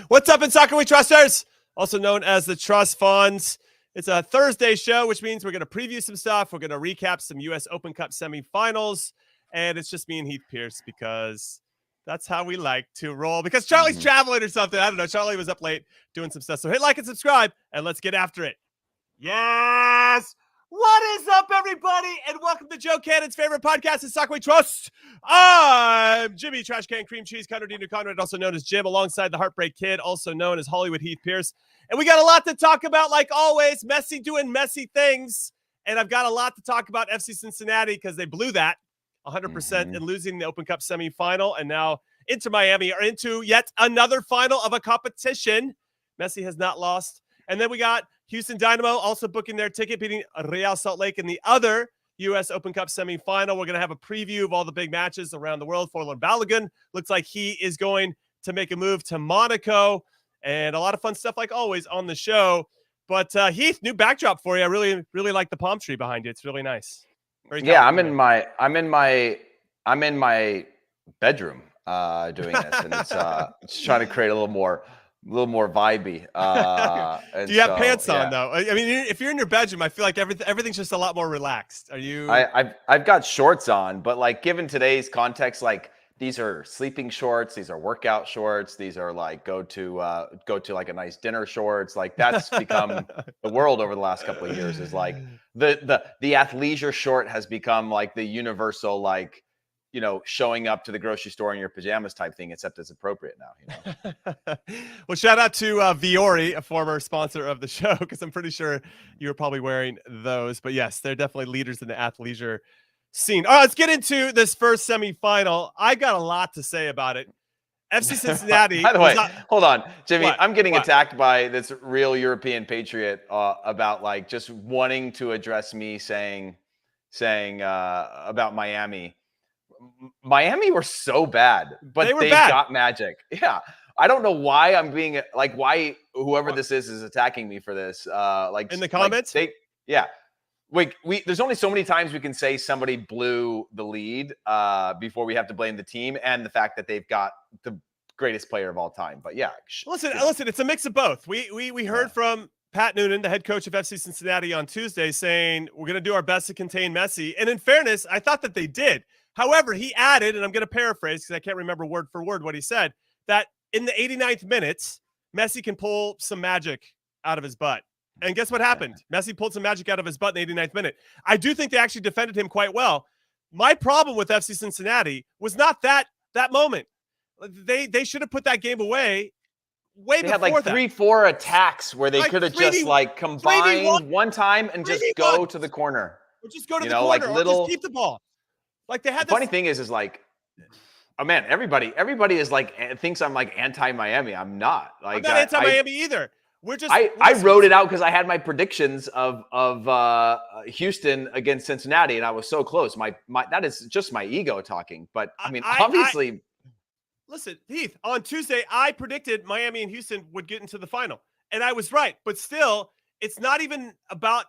What's up in Soccer We Trusters? Also known as the Trust Funds. It's a Thursday show, which means we're going to preview some stuff. We're going to recap some US Open Cup semifinals. And it's just me and Heath Pearce because that's how we like to roll. Because Charlie's traveling or something. I don't know. Charlie was up late doing some stuff. So hit like and subscribe and let's get after it. Yes! What is up, everybody? And welcome to Joe Cannon's favorite podcast, the Soccer We Trust. I'm Jimmy Trash Can Cream Cheese Conrad, also known as Jim, alongside the Heartbreak Kid, also known as Hollywood Heath Pearce. And we got a lot to talk about, like always. Messi doing messy things. And I've got a lot to talk about FC Cincinnati because they blew that 100% in losing the Open Cup semifinal. And now Inter Miami are into yet another final of a competition. Messi has not lost. And then we got Houston Dynamo also booking their ticket, beating Real Salt Lake in the other U.S. Open Cup semifinal. We're going to have a preview of all the big matches around the world. Forlan Balogun looks like he is going to make a move to Monaco, and a lot of fun stuff like always on the show. But Heath, new backdrop for you. I really like the palm tree behind you. It's really nice. Yeah, I'm in my bedroom doing this, and it's trying to create a little more vibey. Do you have pants on though? I mean, if you're in your bedroom, I feel like everything's just a lot more relaxed. Are you? I've got shorts on, but like given today's context, like these are sleeping shorts, these are workout shorts, these are like go to like a nice dinner shorts. Like that's become the world over the last couple of years. Is like the athleisure short has become like the universal, like, you know, showing up to the grocery store in your pajamas type thing, except it's appropriate now. You know? Well, shout out to Viore, a former sponsor of the show, because I'm pretty sure you were probably wearing those. But yes, they're definitely leaders in the athleisure scene. All right, let's get into this first semifinal. I got a lot to say about it. FC Cincinnati. By the way, hold on, Jimmy. What? I'm getting attacked by this real European patriot about like just wanting to address me saying about Miami. Miami were so bad, but they got magic. Yeah. I don't know why I'm being like, why whoever this is attacking me for this. Like in the comments. Like there's only so many times we can say somebody blew the lead before we have to blame the team and the fact that they've got the greatest player of all time. But yeah, listen, it's a mix of both. We heard from Pat Noonan, the head coach of FC Cincinnati, on Tuesday saying we're going to do our best to contain Messi. And in fairness, I thought that they did. However, he added, and I'm going to paraphrase because I can't remember word for word what he said, that in the 89th minute, Messi can pull some magic out of his butt. And guess what happened? Messi pulled some magic out of his butt in the 89th minute. I do think they actually defended him quite well. My problem with FC Cincinnati was not that moment. They should have put that game away way before that. They had like 3-4 attacks where they could have just like combined one time and just go to the corner. Or just go to the corner, like or just keep the ball. Like they had the funny thing is like, oh man, everybody is like thinks I'm like anti-Miami. I'm not. Like I'm not anti-Miami either. I wrote it out because I had my predictions of Houston against Cincinnati, and I was so close. My that is just my ego talking. But I mean, obviously. Listen, Heath, on Tuesday, I predicted Miami and Houston would get into the final, and I was right. But still, it's not even about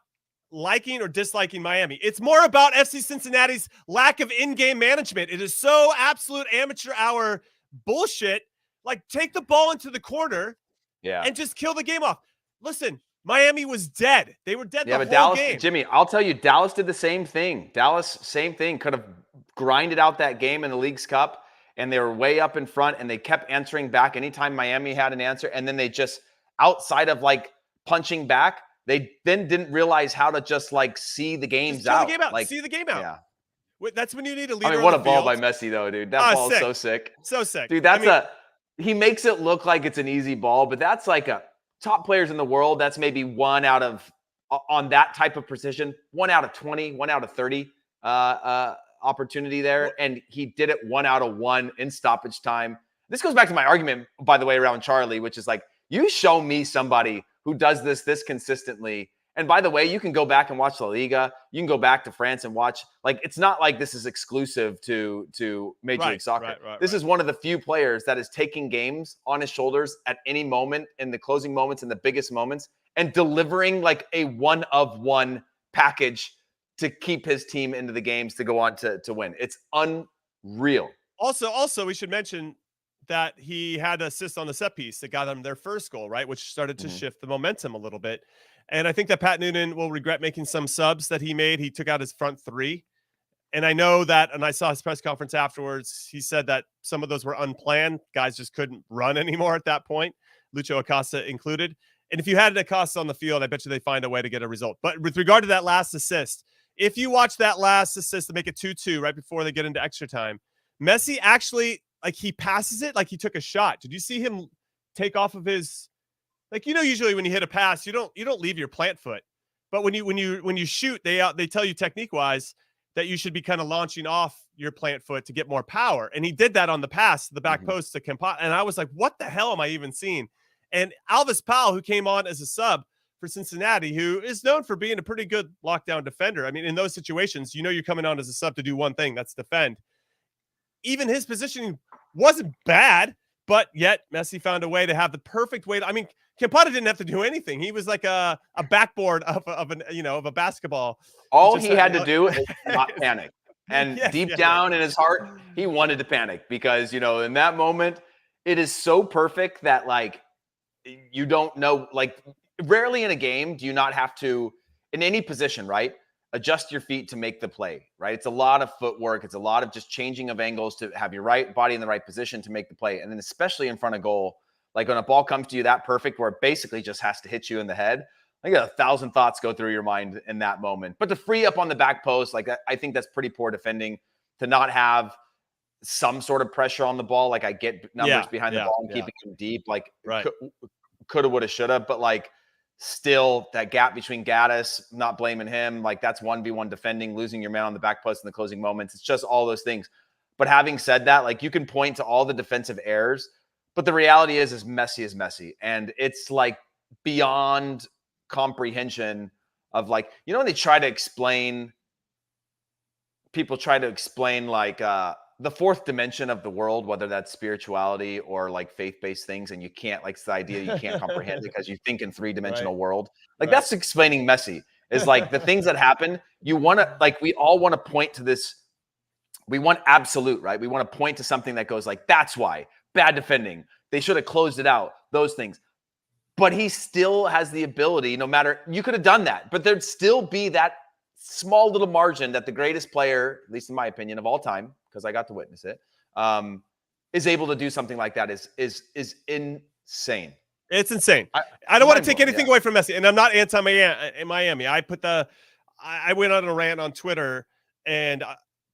liking or disliking Miami. It's more about FC Cincinnati's lack of in-game management. It is so absolute amateur hour bullshit. Like, take the ball into the corner and just kill the game off. Listen, Miami was dead. They were dead the whole Dallas, game. Jimmy, I'll tell you, Dallas did the same thing. Same thing. Could have grinded out that game in the League's Cup, and they were way up in front, and they kept answering back anytime Miami had an answer, and then they just, outside of, like, punching back, they then didn't realize how to just like see the games out. The game out. Like, see the game out. Yeah. That's when you need a leader. I mean, what a ball by Messi, though, dude. That ball is so sick. So sick. Dude, he makes it look like it's an easy ball, but that's like a top players in the world. That's maybe on that type of precision, 1 out of 20, 1 out of 30 opportunity there. And he did it 1 out of 1 in stoppage time. This goes back to my argument, by the way, around Charlie, which is like, you show me somebody who does this consistently. And by the way, you can go back and watch La Liga. You can go back to France and watch. Like, it's not like this is exclusive to Major League Soccer. This is one of the few players that is taking games on his shoulders at any moment, in the closing moments and the biggest moments, and delivering like a 1-of-1 package to keep his team into the games to go on to win. It's unreal. Also, we should mention that he had an assist on the set piece that got them their first goal, right? Which started to shift the momentum a little bit. And I think that Pat Noonan will regret making some subs that he made. He took out his front three. And I know that, and I saw his press conference afterwards, he said that some of those were unplanned. Guys just couldn't run anymore at that point, Lucho Acosta included. And if you had an Acosta on the field, I bet you they find a way to get a result. But with regard to that last assist, if you watch that last assist to make it 2-2 right before they get into extra time, Messi actually, like, he passes it like he took a shot. Did you see him take off of his, like, usually when you hit a pass, you don't leave your plant foot. But when you shoot, they tell you technique wise that you should be kind of launching off your plant foot to get more power. And he did that on the pass to the back post to Campa. And I was like, what the hell am I even seeing? And Alvis Powell, who came on as a sub for Cincinnati, who is known for being a pretty good lockdown defender. I mean, in those situations, you're coming on as a sub to do one thing, that's defend. Even his positioning wasn't bad, but yet Messi found a way to have the perfect way. I mean, Campana didn't have to do anything. He was like a backboard of a basketball. All he had to do is not panic. And deep down in his heart, he wanted to panic because, in that moment, it is so perfect that, like, you don't know, like, rarely in a game do you not have to, in any position, right, adjust your feet to make the play, right? It's a lot of footwork. It's a lot of just changing of angles to have your right body in the right position to make the play. And then especially in front of goal, like when a ball comes to you that perfect where it basically just has to hit you in the head, I got 1,000 thoughts go through your mind in that moment. But to free up on the back post, like, I think that's pretty poor defending, to not have some sort of pressure on the ball. Like, I get numbers behind the ball and keeping them deep, like, coulda, woulda, shoulda, but, like, still that gap between Gaddis, not blaming him, like, that's 1v1 defending, losing your man on the back post in the closing moments. It's just all those things. But having said that, like, you can point to all the defensive errors, but the reality is Messi is Messi. And it's, like, beyond comprehension of, like, when they try to explain, people try to explain, like, the fourth dimension of the world, whether that's spirituality or, like, faith-based things, and you can't, like, it's the idea you can't comprehend because you think in three-dimensional world. Like, that's explaining Messi. Is like the things that happen, you want to, like, we all want to point to this. We want absolute, right? We want to point to something that goes like, that's why. Bad defending. They should have closed it out. Those things. But he still has the ability, no matter, you could have done that, but there'd still be that small little margin that the greatest player, at least in my opinion, of all time, because I got to witness it, is able to do something like that is insane. It's insane. I don't want to take anything away from Messi, and I'm not anti-Miami. I went on a rant on Twitter, and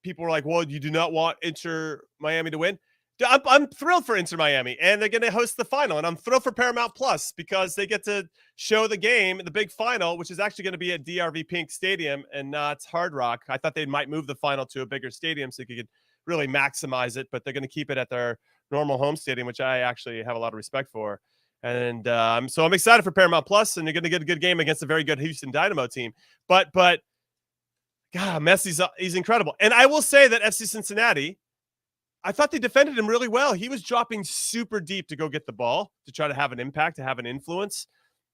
people were like, well, you do not want Inter Miami to win? I'm thrilled for Inter Miami, and they're going to host the final, and I'm thrilled for Paramount Plus because they get to show the game, the big final, which is actually going to be at DRV Pink Stadium and not Hard Rock. I thought they might move the final to a bigger stadium so you could really maximize it, but they're going to keep it at their normal home stadium, which I actually have a lot of respect for. And so I'm excited for Paramount Plus, and you're going to get a good game against a very good Houston Dynamo team. But God, Messi's he's incredible. And I will say that FC Cincinnati, I thought they defended him really well. He was dropping super deep to go get the ball, to try to have an impact, to have an influence.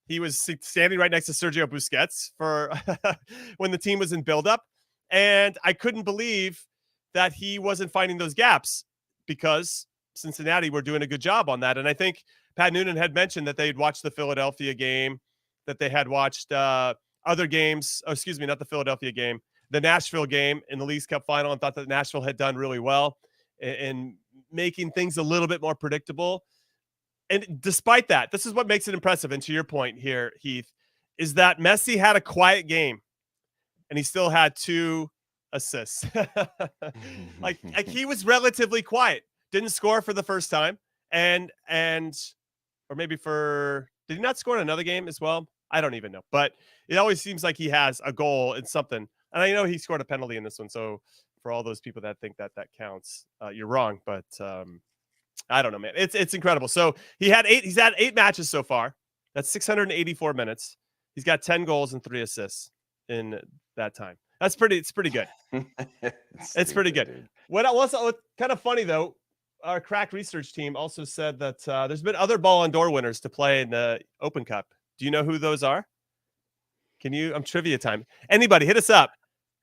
He was standing right next to Sergio Busquets for when the team was in buildup. And I couldn't believe that he wasn't finding those gaps because Cincinnati were doing a good job on that. And I think Pat Noonan had mentioned that they'd watched the Philadelphia game, that they had watched other games. Oh, excuse me, not the Philadelphia game, the Nashville game in the Leagues Cup final, and thought that Nashville had done really well in making things a little bit more predictable. And despite that, this is what makes it impressive. And to your point here, Heath, is that Messi had a quiet game and he still had 2 assists. like he was relatively quiet, didn't score for the first time. And or maybe did he not score in another game as well? I don't even know, but it always seems like he has a goal in something. And I know he scored a penalty in this one. So for all those people that think that counts, you're wrong. But I don't know, man. It's incredible. So he's had 8 matches so far. That's 684 minutes. He's got 10 goals and 3 assists in that time. It's pretty good. It's pretty good. Dude. What kind of funny though, our crack research team also said that there's been other Ballon d'Or winners to play in the Open Cup. Do you know who those are? I'm trivia time. Anybody hit us up.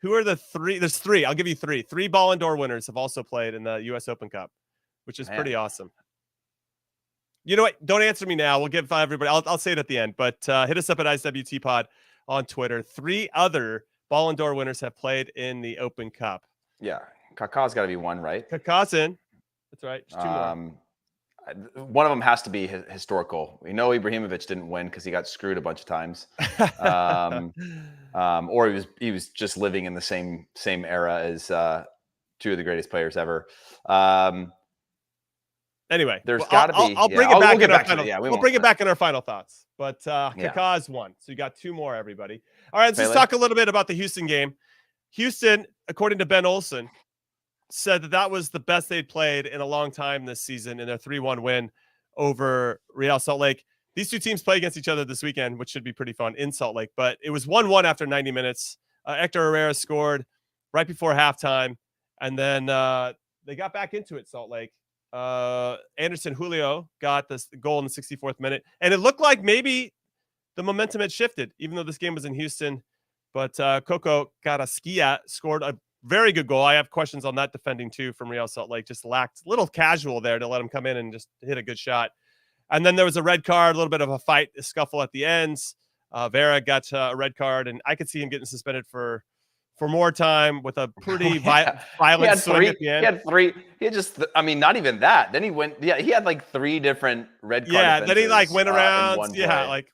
Who are the three? There's three. I'll give you three. Three Ballon d'Or winners have also played in the U.S. Open Cup, which is pretty awesome. You know what? Don't answer me now. We'll give everybody. I'll say it at the end. But hit us up at ISWT Pod on Twitter. Three other Ballon d'Or winners have played in the Open Cup. Yeah, Kaká's got to be one, right? Kaká's in. That's right. There's two more. One of them has to be historical. We know Ibrahimovic didn't win because he got screwed a bunch of times, or he was just living in the same era as two of the greatest players ever. Anyway, there's got to be. I'll bring it back. We'll bring it back in our final thoughts. But Kaká's one, so you got two more. Everybody. All right, let's just talk a little bit about the Houston game. Houston, according to Ben Olsen, said that was the best they'd played in a long time this season in their 3-1 win over Real Salt Lake. These two teams play against each other this weekend, which should be pretty fun in Salt Lake. But it was 1-1 after 90 minutes. Hector Herrera scored right before halftime, and then they got back into it, Salt Lake. Anderson Julio got the goal in the 64th minute, and it looked like maybe the momentum had shifted, even though this game was in Houston. But Coco Carrasquilla scored a very good goal. I have questions on that defending too from Real Salt Lake. Just lacked a little casual there to let him come in and just hit a good shot. And then there was a red card, a little bit of a fight, a scuffle at the ends. Vera got a red card, and I could see him getting suspended for more time with a pretty violent swing at the end. He had three. He had just, not even that. Then he went, he had like three different red cards. Yeah, then he like went around,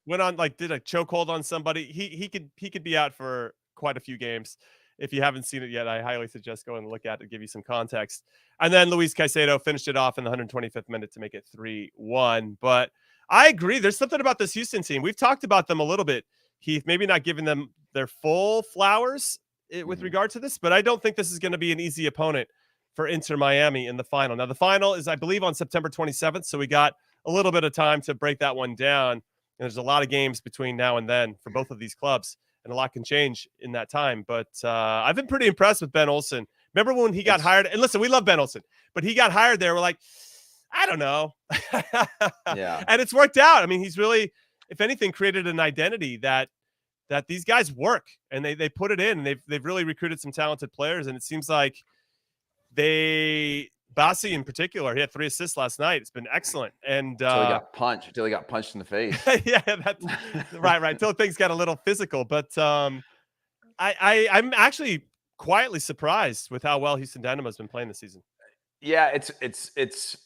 went on, like did a chokehold on somebody. He could be out for quite a few games. If you haven't seen it yet, I highly suggest going and look at it to give you some context. And then Luis Caicedo finished it off in the 125th minute to make it 3-1. But I agree. There's something about this Houston team. We've talked about them a little bit, Heath, maybe not giving them their full flowers with regard to this, but I don't think this is going to be an easy opponent for Inter Miami in the final. Now, the final is, I believe, on September 27th, so we got a little bit of time to break that one down. And there's a lot of games between now and then for both of these clubs, and a lot can change in that time. But I've been pretty impressed with Ben Olsen. Remember when he got hired? And listen, we love Ben Olsen, but he got hired there. We're like, I don't know. Yeah. And it's worked out. I mean, he's really, if anything, created an identity that these guys work, and they put it in, and they've really recruited some talented players. And it seems like Bassi in particular, he had 3 assists last night. It's been excellent. And until he got punched in the face. Yeah, that's right. Until things got a little physical. But I'm actually quietly surprised with how well Houston Dynamo has been playing this season. Yeah, it's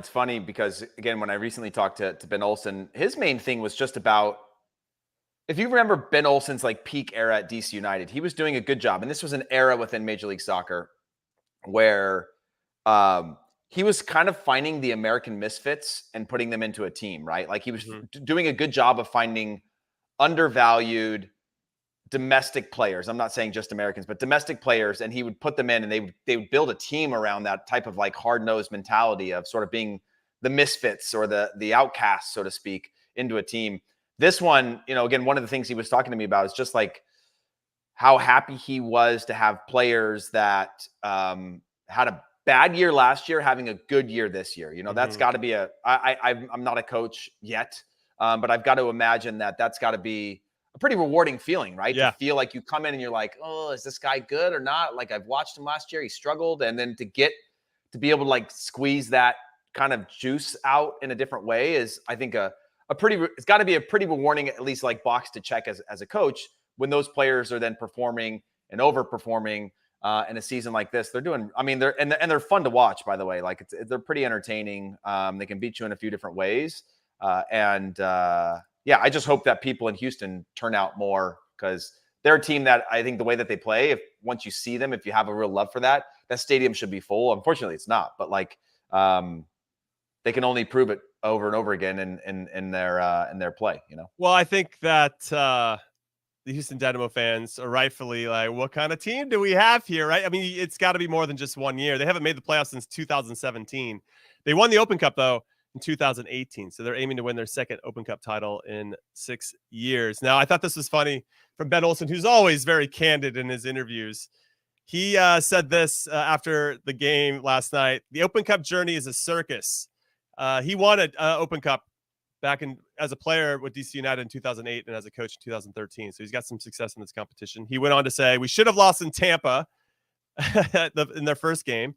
funny because, again, when I recently talked to Ben Olsen, his main thing was just about, if you remember Ben Olsen's like peak era at DC United, he was doing a good job. And this was an era within Major League Soccer where he was kind of finding the American misfits and putting them into a team, right? Like he was doing a good job of finding undervalued domestic players. I'm not saying just Americans, but domestic players. And he would put them in, and they would build a team around that type of like hard-nosed mentality of sort of being the misfits or the outcasts, so to speak, into a team. This one, again, one of the things he was talking to me about is just like how happy he was to have players that had a bad year last year having a good year this year. That's got to be I'm not a coach yet, but I've got to imagine that's got to be a pretty rewarding feeling, right? Yeah. To feel like you come in and you're like, oh, is this guy good or not? Like, I've watched him last year, he struggled. And then to be able to like squeeze that kind of juice out in a different way is, I think, it's got to be a pretty rewarding, at least like box to check as a coach, when those players are then performing and overperforming in a season like this. They're doing, they're fun to watch, by the way. Like they're pretty entertaining. They can beat you in a few different ways. I just hope that people in Houston turn out more, because they're a team that I think the way that they play, once you see them, if you have a real love for that stadium should be full. Unfortunately, it's not, but like they can only prove it over and over again in their play. Well, I think that the Houston Dynamo fans are rightfully like, what kind of team do we have here, right? I mean, it's got to be more than just 1 year. They haven't made the playoffs since 2017. They won the Open Cup, though, in 2018. So they're aiming to win their second Open Cup title in 6 years. Now, I thought this was funny from Ben Olsen, who's always very candid in his interviews. He said this after the game last night: the Open Cup journey is a circus. He won an Open Cup back in as a player with DC United in 2008 and as a coach in 2013. So he's got some success in this competition. He went on to say, we should have lost in Tampa in their first game.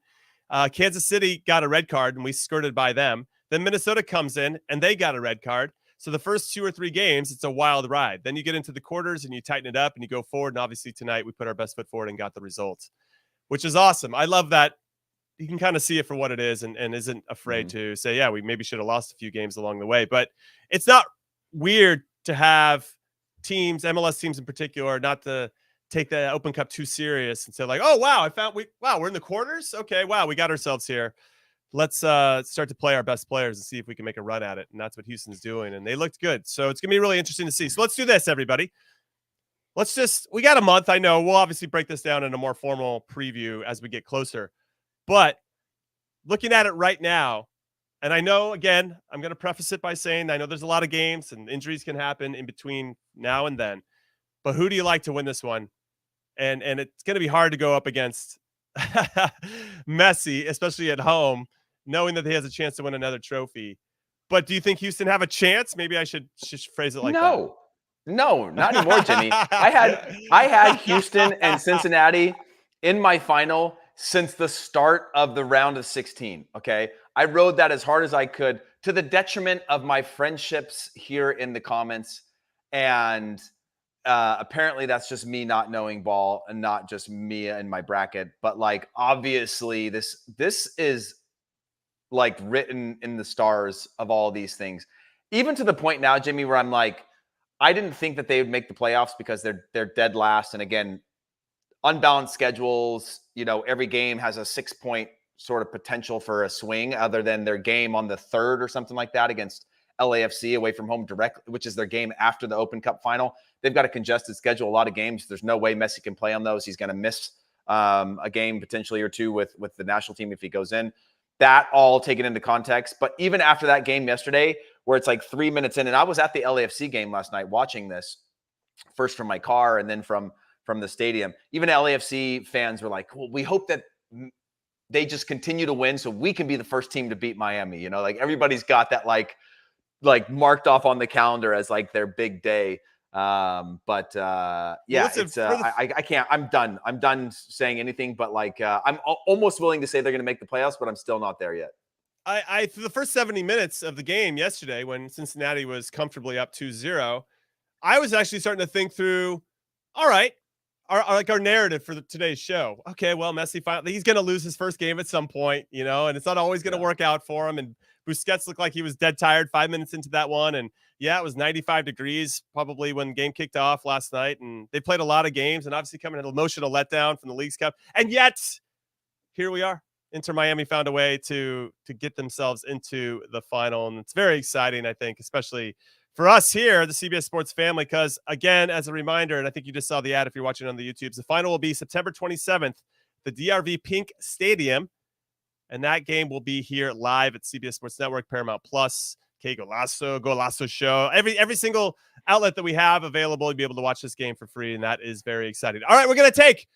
Kansas City got a red card and we skirted by them. Then Minnesota comes in and they got a red card. So the first 2 or 3 games, it's a wild ride. Then you get into the quarters and you tighten it up and you go forward. And obviously tonight we put our best foot forward and got the results, which is awesome. I love that you can kind of see it for what it is and isn't afraid to say, yeah, we maybe should have lost a few games along the way. But it's not weird to have teams, MLS teams in particular, not to take the Open Cup too serious and say like, oh, wow, we're in the quarters. Okay, wow, we got ourselves here. Let's start to play our best players and see if we can make a run at it. And that's what Houston's doing. And they looked good. So it's going to be really interesting to see. So let's do this, everybody. We got a month. I know we'll obviously break this down in a more formal preview as we get closer. But looking at it right now, and I know, again, I'm going to preface it by saying I know there's a lot of games and injuries can happen in between now and then. But who do you like to win this one? And it's going to be hard to go up against Messi, especially at home, knowing that he has a chance to win another trophy. But do you think Houston have a chance? Maybe I should phrase it like that. No, not anymore, Jimmy. I had Houston and Cincinnati in my final since the start of the round of 16. Okay. I rode that as hard as I could to the detriment of my friendships here in the comments. And apparently that's just me not knowing ball and not just me in my bracket. But like, obviously this is like written in the stars of all these things, even to the point now, Jimmy, where I'm like, I didn't think that they would make the playoffs because they're dead last. And again, unbalanced schedules, every game has a 6-point sort of potential for a swing other than their game on the 3rd or something like that against LAFC away from home directly, which is their game after the Open Cup final. They've got a congested schedule, a lot of games. There's no way Messi can play on those. He's going to miss a game potentially or two with the national team if he goes in. That all taken into context. But even after that game yesterday, where it's like 3 minutes in, and I was at the LAFC game last night watching this, first from my car and then from the stadium. Even LAFC fans were like, well, we hope that they just continue to win so we can be the first team to beat Miami. Like everybody's got that like marked off on the calendar as like their big day. Yeah, I can't. I'm done. I'm done saying anything, but like I'm almost willing to say they're going to make the playoffs, but I'm still not there yet. I for the first 70 minutes of the game yesterday, when Cincinnati was comfortably up 2-0, I was actually starting to think through, all right, our narrative for today's show. Okay, well, Messi he's going to lose his first game at some point, and it's not always going to work out for him. And Busquets looked like he was dead tired 5 minutes into that one. And yeah, it was 95 degrees probably when the game kicked off last night. And they played a lot of games and obviously coming an emotional letdown from the Leagues Cup. And yet here we are. Inter Miami found a way to get themselves into the final. And it's very exciting, I think, especially for us here, the CBS Sports family, because again, as a reminder, and I think you just saw the ad if you're watching on the YouTubes, the final will be September 27th, the DRV Pink Stadium. And that game will be here live at CBS Sports Network, Paramount Plus, K Golazo Show, every single outlet that we have available. You'll be able to watch this game for free, and that is very exciting. All right, we're going to take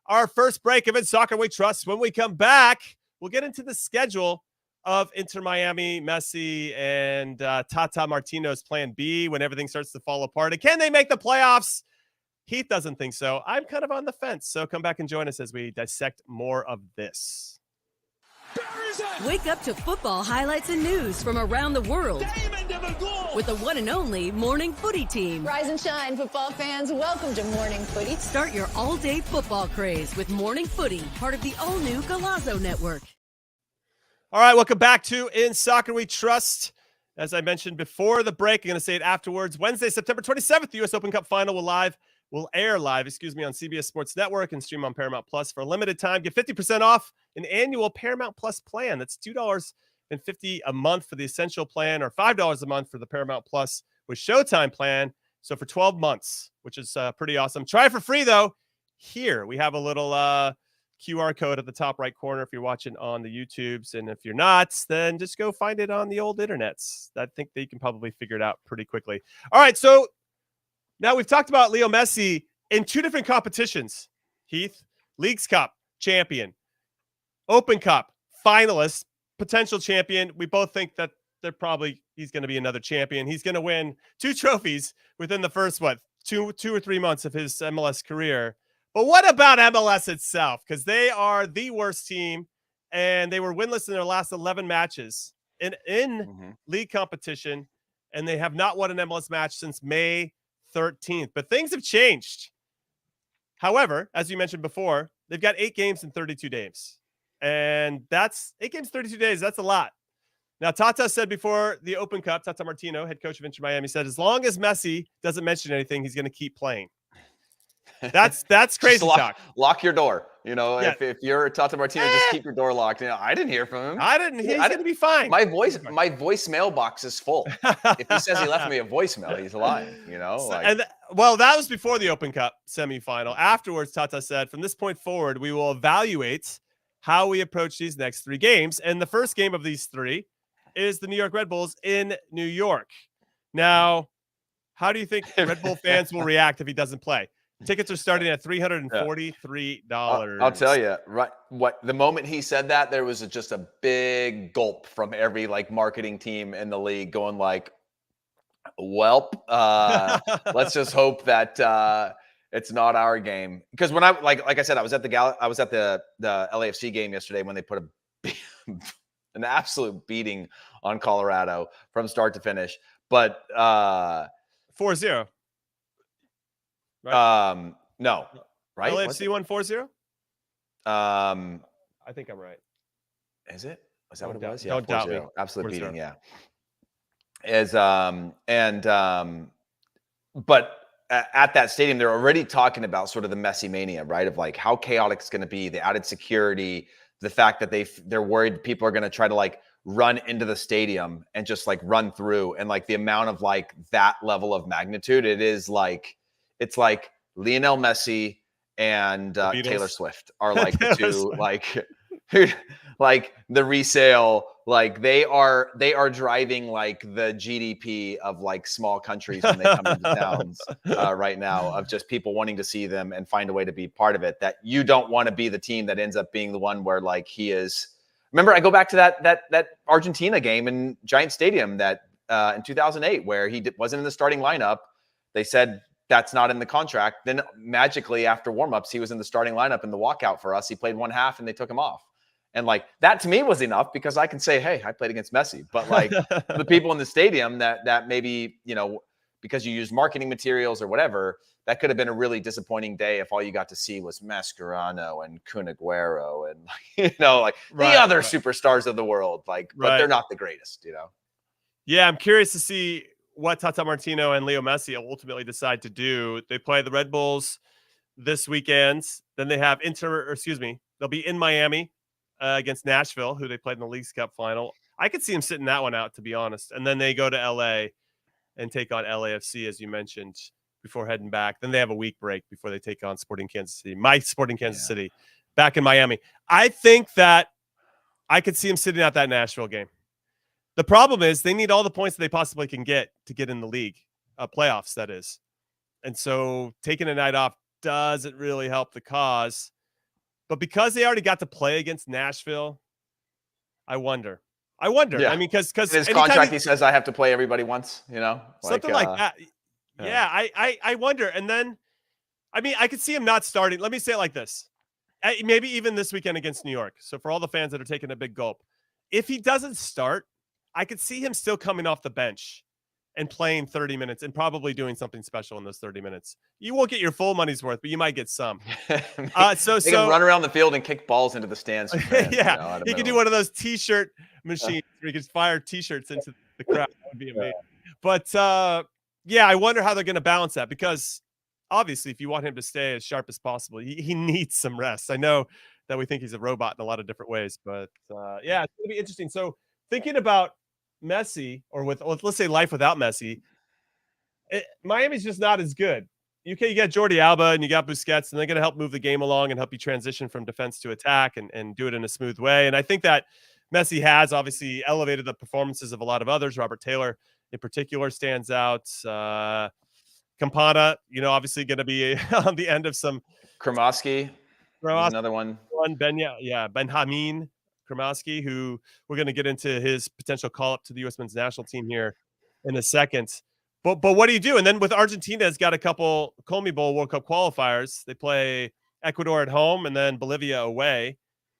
our first break of It's Soccer We Trust. When we come back, we'll get into the schedule of Inter Miami, Messi, and Tata Martino's plan B when everything starts to fall apart. And can they make the playoffs? Heath doesn't think so. I'm kind of on the fence. So come back and join us as we dissect more of this. Wake up to football highlights and news from around the world with the one and only Morning Footy team. Rise and shine, football fans. Welcome to Morning Footy. Start your all-day football craze with Morning Footy, part of the all-new Golazo Network. All right, welcome back to In Soccer We Trust. As I mentioned before the break, I'm going to say it afterwards. Wednesday, September 27th, the U.S. Open Cup final will air live, on CBS Sports Network and stream on Paramount Plus for a limited time. Get 50% off an annual Paramount Plus plan. That's $2.50 a month for the Essential plan, or $5 a month for the Paramount Plus with Showtime plan. So for 12 months, which is pretty awesome. Try it for free, though. Here, we have a little QR code at the top right corner if you're watching on the YouTubes. And if you're not, then just go find it on the old internets. I think they can probably figure it out pretty quickly. All right, so now we've talked about Leo Messi in two different competitions. Heath, Leagues Cup champion, Open Cup finalist, potential champion. We both think that he's going to be another champion. He's going to win 2 trophies within the first, two or 3 months of his MLS career. But what about MLS itself? Because they are the worst team, and they were winless in their last 11 matches in league competition, and they have not won an MLS match since May 13th. But things have changed. However, as you mentioned before, they've got 8 games in 32 days. And that's 8 games, 32 days. That's a lot. Now, Tata said before the Open Cup, Tata Martino, head coach of Inter Miami, said as long as Messi doesn't mention anything, he's going to keep playing. That's crazy talk. Lock your door. If you're Tata Martino, just keep your door locked. I didn't hear from him. I didn't. He's going to be fine. My voicemail box is full. If he says he left me a voicemail, he's lying. That was before the Open Cup semifinal. Afterwards, Tata said, from this point forward, we will evaluate how we approach these next 3 games. And the first game of these 3 is the New York Red Bulls in New York. Now, how do you think Red Bull fans will react if he doesn't play? Tickets are starting at $343. I'll tell you, right? The moment he said that, there was just a big gulp from every marketing team in the league, going "Welp, let's just hope that it's not our game." Because when I I said, I was at the LAFC game yesterday when they put an absolute beating on Colorado from start to finish, but 4-0. Right? No, right? LAFC won 4-0. I think I'm right. Is it? Is that what it was? Yeah, don't doubt me. Absolute beating. Yeah. But at that stadium, they're already talking about sort of the Messi mania, right? Of how chaotic it's going to be, the added security, the fact that they're worried people are going to try to run into the stadium and just run through, and the amount of that level of magnitude. It is it's Lionel Messi and Taylor Swift are the two the resale, they are driving the GDP of small countries when they come into towns right now, of just people wanting to see them and find a way to be part of it. That you don't want to be the team that ends up being the one where he is. Remember, I go back to that Argentina game in Giant Stadium that in 2008 where he wasn't in the starting lineup. They said that's not in the contract. Then magically after warmups, he was in the starting lineup in the walkout for us. He played 1 half and they took him off. And that to me was enough, because I can say, hey, I played against Messi. But the people in the stadium that maybe, because you use marketing materials or whatever, that could have been a really disappointing day if all you got to see was Mascherano and Kun Aguero and the other superstars of the world. But they're not the greatest, Yeah, I'm curious to see what Tata Martino and Leo Messi ultimately decide to do. They play the Red Bulls this weekend. Then they have they'll be in Miami against Nashville, who they played in the Leagues Cup final. I could see him sitting that one out, to be honest. And then they go to LA and take on LAFC, as you mentioned, before heading back. Then they have a week break before they take on Sporting Kansas City. My Sporting Kansas City back in Miami. I think that I could see him sitting out that Nashville game. The problem is they need all the points that they possibly can get to get in the league, playoffs, that is. And so taking a night off doesn't really help the cause. But because they already got to play against Nashville, I wonder. Yeah. I mean, because in his contract, he says I have to play everybody once, something like that. Yeah, I wonder. And then, I mean, I could see him not starting. Let me say it like this. Maybe even this weekend against New York. So for all the fans that are taking a big gulp, if he doesn't start, I could see him still coming off the bench and playing 30 minutes and probably doing something special in those 30 minutes. You won't get your full money's worth, but you might get some. So can run around the field and kick balls into the stands. Fans, he could do one of those T-shirt machines where he could fire T-shirts into the crowd. That would be amazing. But I wonder how they're going to balance that, because obviously if you want him to stay as sharp as possible, he needs some rest. I know that we think he's a robot in a lot of different ways, but it's going to be interesting. So thinking about Messi, or let's say life without Messi, Miami's just not as good. You got Jordi Alba and you got Busquets, and they're going to help move the game along and help you transition from defense to attack and do it in a smooth way. And I think that Messi has obviously elevated the performances of a lot of others. Robert Taylor in particular stands out. Campana, obviously going to be on the end of some. Cermaschi, another one. Benjamin Cermaschi, who we're going to get into his potential call up to the U.S. men's national team here in a second. But what do you do? And then with Argentina, has got a couple CONMEBOL World Cup qualifiers. They play Ecuador at home and then Bolivia away,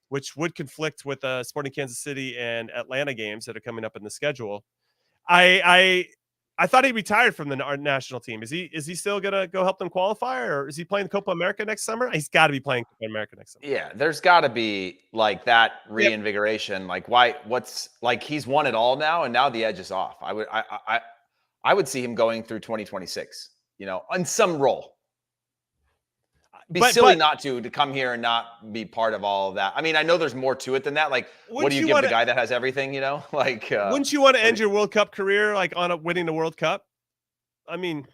which would conflict with Sporting Kansas City and Atlanta games that are coming up in the schedule. I thought he retired from our national team. Is he still gonna go help them qualify, or is he playing the Copa America next summer? He's got to be playing Copa America next summer. Yeah, there's got to be like that reinvigoration. Like what's like he's won it all now, and now the edge is off. I would see him going through 2026. On some role. Be silly not to come here and not be part of all of that. I mean, I know there's more to it than that. Like, what do you give the guy that has everything? Like, wouldn't you want to end your World Cup career like on winning the World Cup? I mean,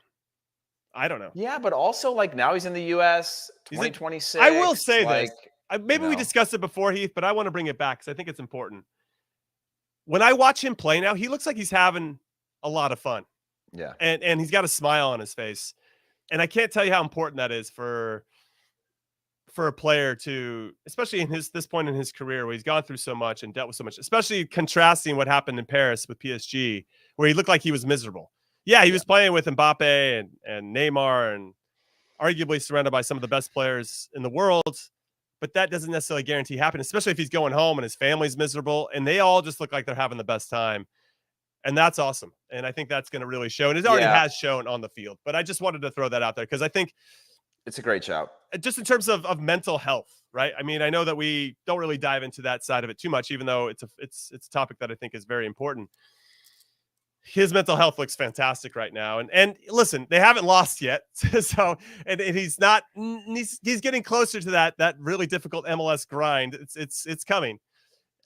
I don't know. Yeah, but also like now he's in the U.S. 2026. I will say this. Maybe we discussed it before, Heath, but I want to bring it back because I think it's important. When I watch him play now, he looks like he's having a lot of fun. Yeah, and he's got a smile on his face, and I can't tell you how important that is for a player to, especially in this point in his career where he's gone through so much and dealt with so much, especially contrasting what happened in Paris with PSG, where he looked like he was miserable. Yeah, he was playing with Mbappe and Neymar and arguably surrounded by some of the best players in the world, but that doesn't necessarily guarantee happiness, especially if he's going home and his family's miserable and they all just look like they're having the best time. And that's awesome. And I think that's going to really show. And it already has shown on the field, but I just wanted to throw that out there because I think it's a great shout. Just in terms of mental health, right? I mean, I know that we don't really dive into that side of it too much, even though it's a topic that I think is very important. His mental health looks fantastic right now. And listen, they haven't lost yet. So, and he's not, he's getting closer to that really difficult MLS grind. It's coming.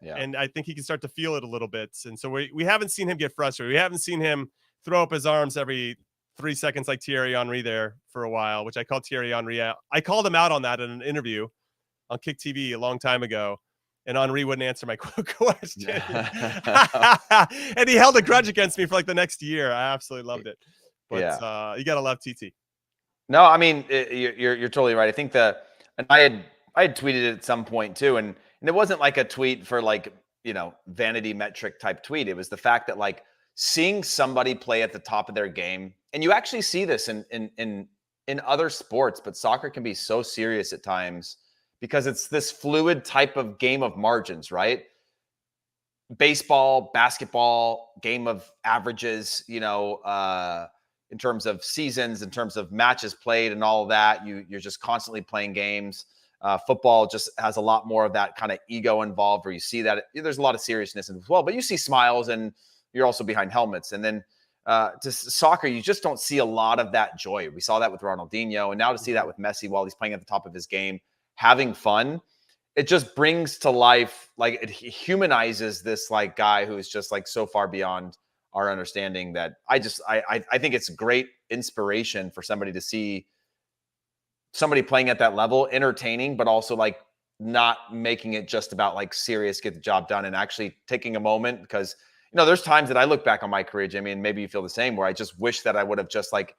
Yeah. And I think he can start to feel it a little bit. And so we haven't seen him get frustrated. We haven't seen him throw up his arms every 3 seconds like Thierry Henry there for a while, which I called Thierry Henry out. I called him out on that in an interview on Kick TV a long time ago, and Henry wouldn't answer my question. And he held a grudge against me for like the next year. I absolutely loved it. But you got to love TT. No, I mean, you're totally right. I think and I had tweeted it at some point too, and it wasn't like a tweet for like, vanity metric type tweet. It was the fact that like seeing somebody play at the top of their game, and you actually see this in other sports, but soccer can be so serious at times because it's this fluid type of game of margins, right? Baseball, basketball, game of averages, in terms of seasons, in terms of matches played and all of that. You're just constantly playing games. Football just has a lot more of that kind of ego involved where you see that there's a lot of seriousness as well, but you see smiles and you're also behind helmets. And then to soccer, you just don't see a lot of that joy. We saw that with Ronaldinho, and now to see that with Messi while he's playing at the top of his game, having fun, it just brings to life, like it humanizes this like guy who is just like so far beyond our understanding that I think it's great inspiration for somebody to see somebody playing at that level, entertaining, but also like not making it just about like serious, get the job done, and actually taking a moment because there's times that I look back on my career, Jimmy, and maybe you feel the same, where I just wish that I would have just like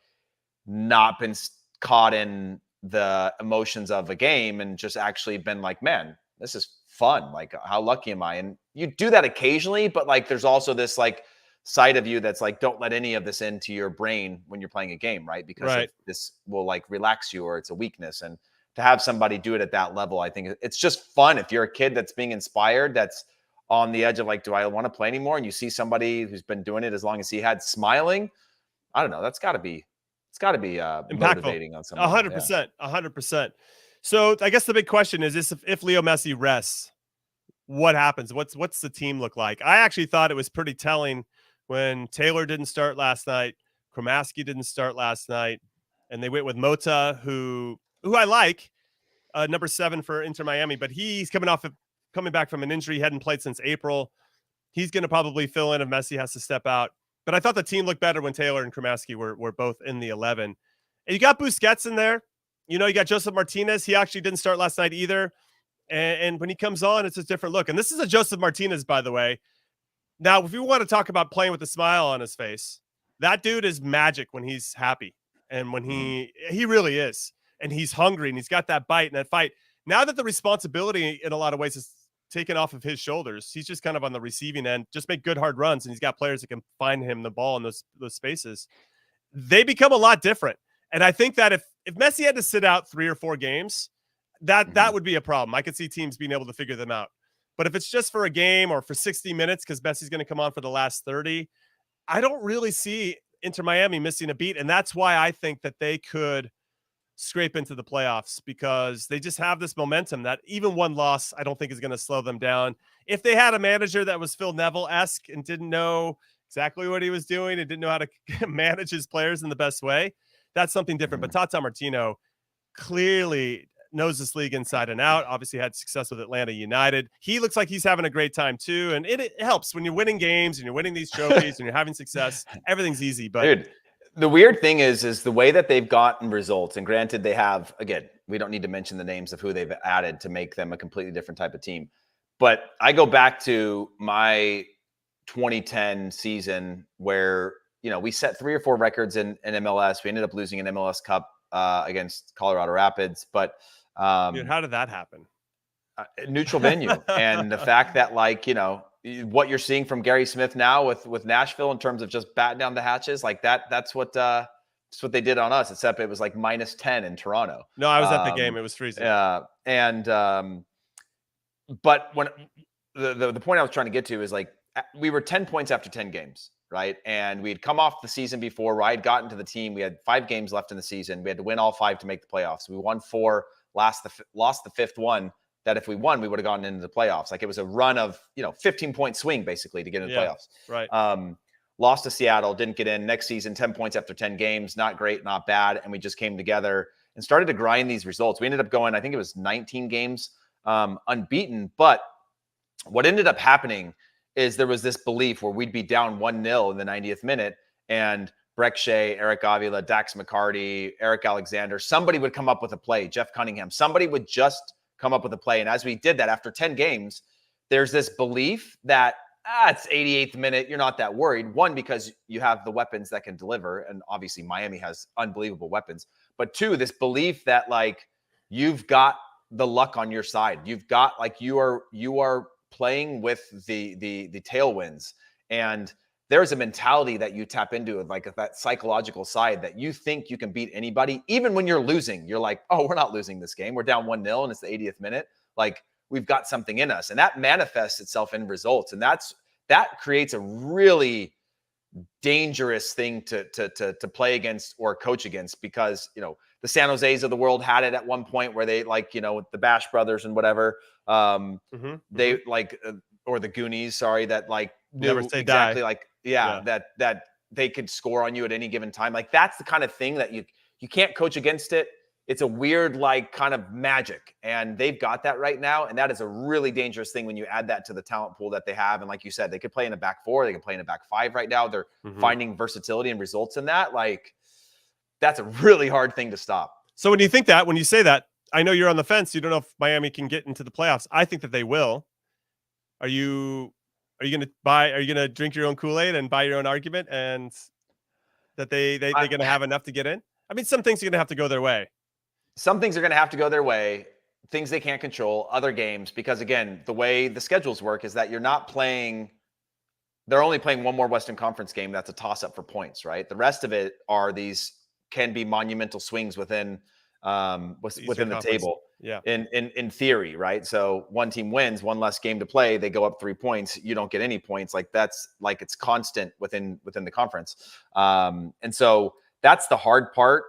not been caught in the emotions of a game and just actually been like, man, this is fun. Like, how lucky am I? And you do that occasionally, but like, there's also this like side of you that's like, don't let any of this into your brain when you're playing a game, right? Because this will like relax you or it's a weakness. And to have somebody do it at that level, I think it's just fun. If you're a kid that's being inspired, that's on the edge of like, do I want to play anymore? And you see somebody who's been doing it as long as he had smiling, I don't know. It's got to be motivating on some 100%, 100%. So I guess the big question is this: if Leo Messi rests, what happens? What's the team look like? I actually thought it was pretty telling when Taylor didn't start last night, Cermaschi didn't start last night, and they went with Mota, who I like, number 7 for Inter Miami, but he's coming back from an injury. He hadn't played since April. He's going to probably fill in if Messi has to step out. But I thought the team looked better when Taylor and Cermaschi were both in the 11. And you got Busquets in there. You got Joseph Martinez. He actually didn't start last night either. And when he comes on, it's a different look. And this is a Joseph Martinez, by the way. Now, if you want to talk about playing with a smile on his face, that dude is magic when he's happy. And when he really is. And he's hungry and he's got that bite and that fight. Now that the responsibility in a lot of ways is taken off of his shoulders. He's just kind of on the receiving end, just make good hard runs, and he's got players that can find him the ball in those spaces. They become a lot different. And I think that if Messi had to sit out 3 or 4 games, that would be a problem. I could see teams being able to figure them out. But if it's just for a game or for 60 minutes because Messi's going to come on for the last 30, I don't really see Inter Miami missing a beat. And that's why I think that they could scrape into the playoffs, because they just have this momentum that even one loss I don't think is going to slow them down. If they had a manager that was Phil Neville-esque and didn't know exactly what he was doing and didn't know how to manage his players in the best way, that's something different. But Tata Martino clearly knows this league inside and out. Obviously had success with Atlanta United. He looks like he's having a great time too. And it helps when you're winning games and you're winning these trophies and you're having success. Everything's easy. But dude, the weird thing is the way that they've gotten results, and granted they have, again, we don't need to mention the names of who they've added to make them a completely different type of team. But I go back to my 2010 season where, we set 3 or 4 records in MLS. We ended up losing an MLS Cup against Colorado Rapids. But dude, how did that happen? Neutral venue. And the fact that, what you're seeing from Gary Smith now with Nashville in terms of just batting down the hatches, like that's what they did on us, except it was like -10 in Toronto. No, I was at the game. It was freezing. But when the point I was trying to get to is we were 10 points after 10 games, right? And we'd come off the season before where I had gotten to the team. We had 5 games left in the season. We had to win all 5 to make the playoffs. We won 4, lost the 5th one. That if we won, we would have gotten into the playoffs. It was a run of 15-point swing basically to get into the playoffs. Right. Lost to Seattle, didn't get in. Next season, 10 points after 10 games, not great, not bad, and we just came together and started to grind these results. We ended up going, I think it was 19 games unbeaten. But what ended up happening is there was this belief where we'd be down 1-0 in the 90th minute, and Breck Shea, Eric Avila, Dax McCarty, Eric Alexander, somebody would come up with a play. Jeff Cunningham, somebody would just come up with a play. And as we did that after 10 games, there's this belief that it's 88th minute. You're not that worried. One, because you have the weapons that can deliver. And obviously Miami has unbelievable weapons. But 2, this belief that you've got the luck on your side. You've got you are playing with the tailwinds. And there's a mentality that you tap into, that psychological side that you think you can beat anybody. Even when you're losing, you're like, oh, we're not losing this game. We're down 1-0 and it's the 80th minute. We've got something in us, and that manifests itself in results. And that creates a really dangerous thing to play against or coach against, because, the San Jose's of the world had it at one point where they with the Bash brothers and whatever, they or the Goonies, sorry, that Never say exactly die. that they could score on you at any given time. That's the kind of thing that you can't coach against it. It's a weird kind of magic, and they've got that right now. And that is a really dangerous thing when you add that to the talent pool that they have. And like you said, they could play in a back 4, they can play in a back 5 right now. They're finding versatility and results in that. That's a really hard thing to stop. So when you say that, I know you're on the fence. You don't know if Miami can get into the playoffs. I think that they will. Are you going to drink your own Kool-Aid and buy your own argument, and that they're going to have enough to get in? I mean, some things are going to have to go their way. Some things are going to have to go their way, things they can't control, other games, because again, the way the schedules work is that they're only playing one more Western Conference game. That's a toss up for points, right? The rest of it can be monumental swings within the table. Yeah. In theory, right? So one team wins, one less game to play, they go up 3 points, you don't get any points. It's constant within the conference. And so that's the hard part.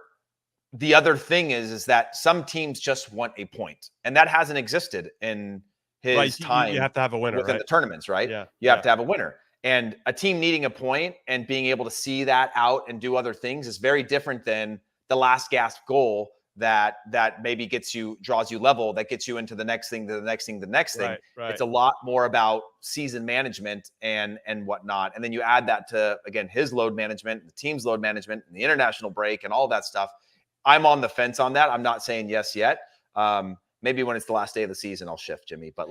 The other thing is that some teams just want a point, and that hasn't existed in his time. You have to have a winner within the tournaments, right? Yeah. You have to have a winner. And a team needing a point and being able to see that out and do other things is very different than the last gasp goal that maybe draws you level, that gets you into the next thing, the next thing. Right. It's a lot more about season management and whatnot. And then you add that to, again, his load management, the team's load management, and the international break and all that stuff. I'm on the fence on that. I'm not saying yes yet. Maybe when it's the last day of the season, I'll shift, Jimmy. But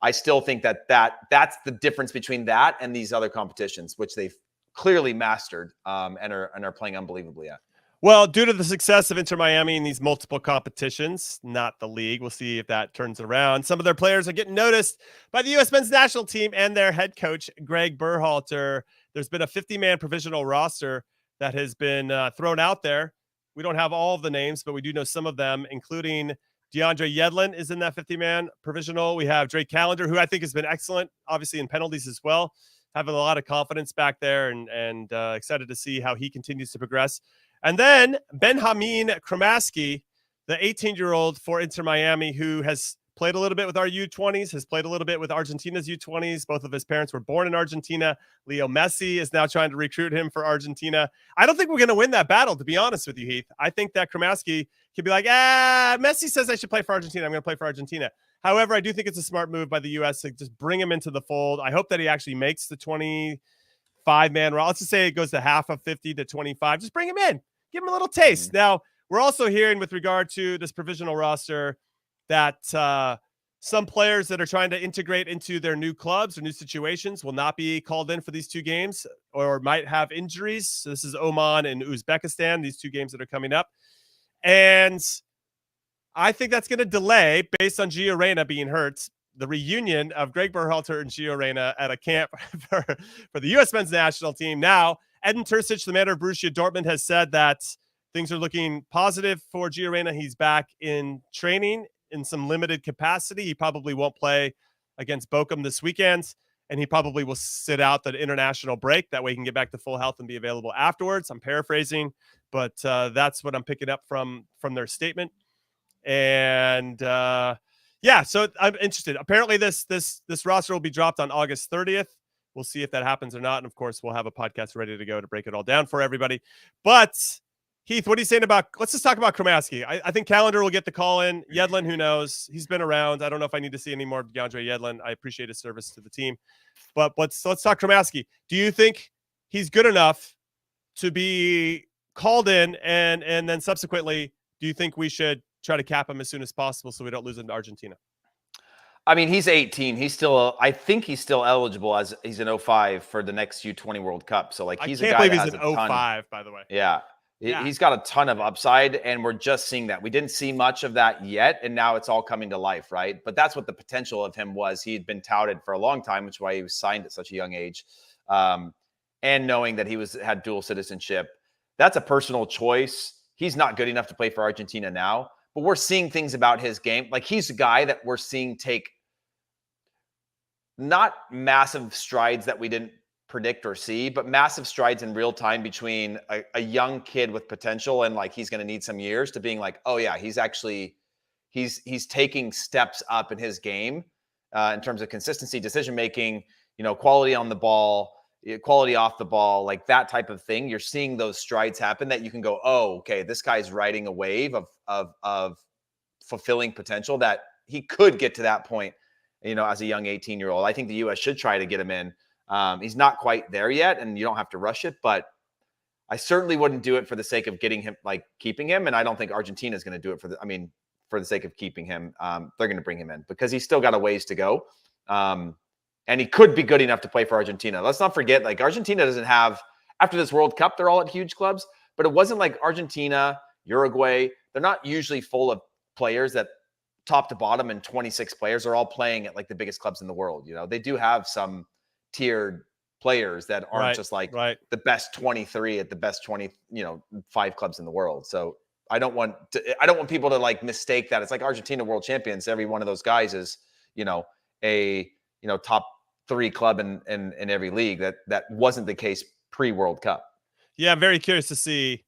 I still think that's the difference between that and these other competitions, which they've clearly mastered and are playing unbelievably at. Well, due to the success of Inter Miami in these multiple competitions, not the league, we'll see if that turns around. Some of their players are getting noticed by the U.S. men's national team and their head coach, Greg Berhalter. There's been a 50-man provisional roster that has been thrown out there. We don't have all of the names, but we do know some of them, including DeAndre Yedlin is in that 50-man provisional. We have Drake Callender, who I think has been excellent, obviously in penalties as well, having a lot of confidence back there and excited to see how he continues to progress. And then Benjamin Cermaschi, the 18-year-old for Inter Miami, who has played a little bit with our U20s, has played a little bit with Argentina's U20s. Both of his parents were born in Argentina. Lionel Messi is now trying to recruit him for Argentina. I don't think we're going to win that battle, to be honest with you, Heath. I think that Cermaschi could be like, Messi says I should play for Argentina. I'm going to play for Argentina. However, I do think it's a smart move by the U.S. to just bring him into the fold. I hope that he actually makes the 25-man roster. Let's just say it goes to half of 50 to 25. Just bring him in. Give him a little taste. Now, we're also hearing with regard to this provisional roster that some players that are trying to integrate into their new clubs or new situations will not be called in for these two games or might have injuries. So this is Oman and Uzbekistan, these two games that are coming up. And I think that's going to delay, based on Gio Reyna being hurt, the reunion of Greg Berhalter and Gio Reyna at a camp for the U.S. men's national team. Now, Edin Terzic, the manager of Borussia Dortmund, has said that things are looking positive for Gio Reyna. He's back in training in some limited capacity. He probably won't play against Bochum this weekend, and he probably will sit out the international break. That way he can get back to full health and be available afterwards. I'm paraphrasing, but that's what I'm picking up from their statement. And yeah, so I'm interested. Apparently this roster will be dropped on August 30th. We'll see if that happens or not. And of course, we'll have a podcast ready to go to break it all down for everybody. But Heath, what are you saying about, let's just talk about Cermaschi. I think Callender will get the call in. Yedlin, who knows? He's been around. I don't know if I need to see any more of DeAndre Yedlin. I appreciate his service to the team. But let's talk Cermaschi. Do you think he's good enough to be called in? And then subsequently, do you think we should try to cap him as soon as possible so we don't lose him to Argentina? I mean, he's 18. I think he's still eligible as he's an 05 for the next U20 World Cup. So like he's a guy that has a ton. I can't believe he's an 05, by the way. Yeah. He's got a ton of upside, and we're just seeing that. We didn't see much of that yet, and now it's all coming to life, right? But that's what the potential of him was. He had been touted for a long time, which is why he was signed at such a young age. And knowing that he had dual citizenship, that's a personal choice. He's not good enough to play for Argentina now, but we're seeing things about his game. Like he's a guy that we're seeing take not massive strides that we didn't predict or see, but massive strides in real time between a young kid with potential and like he's going to need some years to being like, oh yeah, he's taking steps up in his game in terms of consistency, decision making, quality on the ball, quality off the ball, like that type of thing. You're seeing those strides happen that you can go, oh, okay, this guy's riding a wave of fulfilling potential that he could get to that point, as a young 18-year-old. I think the U.S. should try to get him in. He's not quite there yet, and you don't have to rush it, but I certainly wouldn't do it for the sake of getting him, like keeping him. And I don't think Argentina is going to do it for the sake of keeping him. They're going to bring him in because he's still got a ways to go. And he could be good enough to play for Argentina. Let's not forget, like Argentina doesn't have, after this World Cup, they're all at huge clubs, but it wasn't like Argentina, Uruguay. They're not usually full of players that top to bottom and 26 players are all playing at like the biggest clubs in the world. They do have some tiered players that aren't just like the best 23 at the best 5 clubs in the world. So I don't want people to like mistake that. It's like Argentina world champions. Every one of those guys is, a top 3 club in every league. That wasn't the case pre-World Cup. Yeah, I'm very curious to see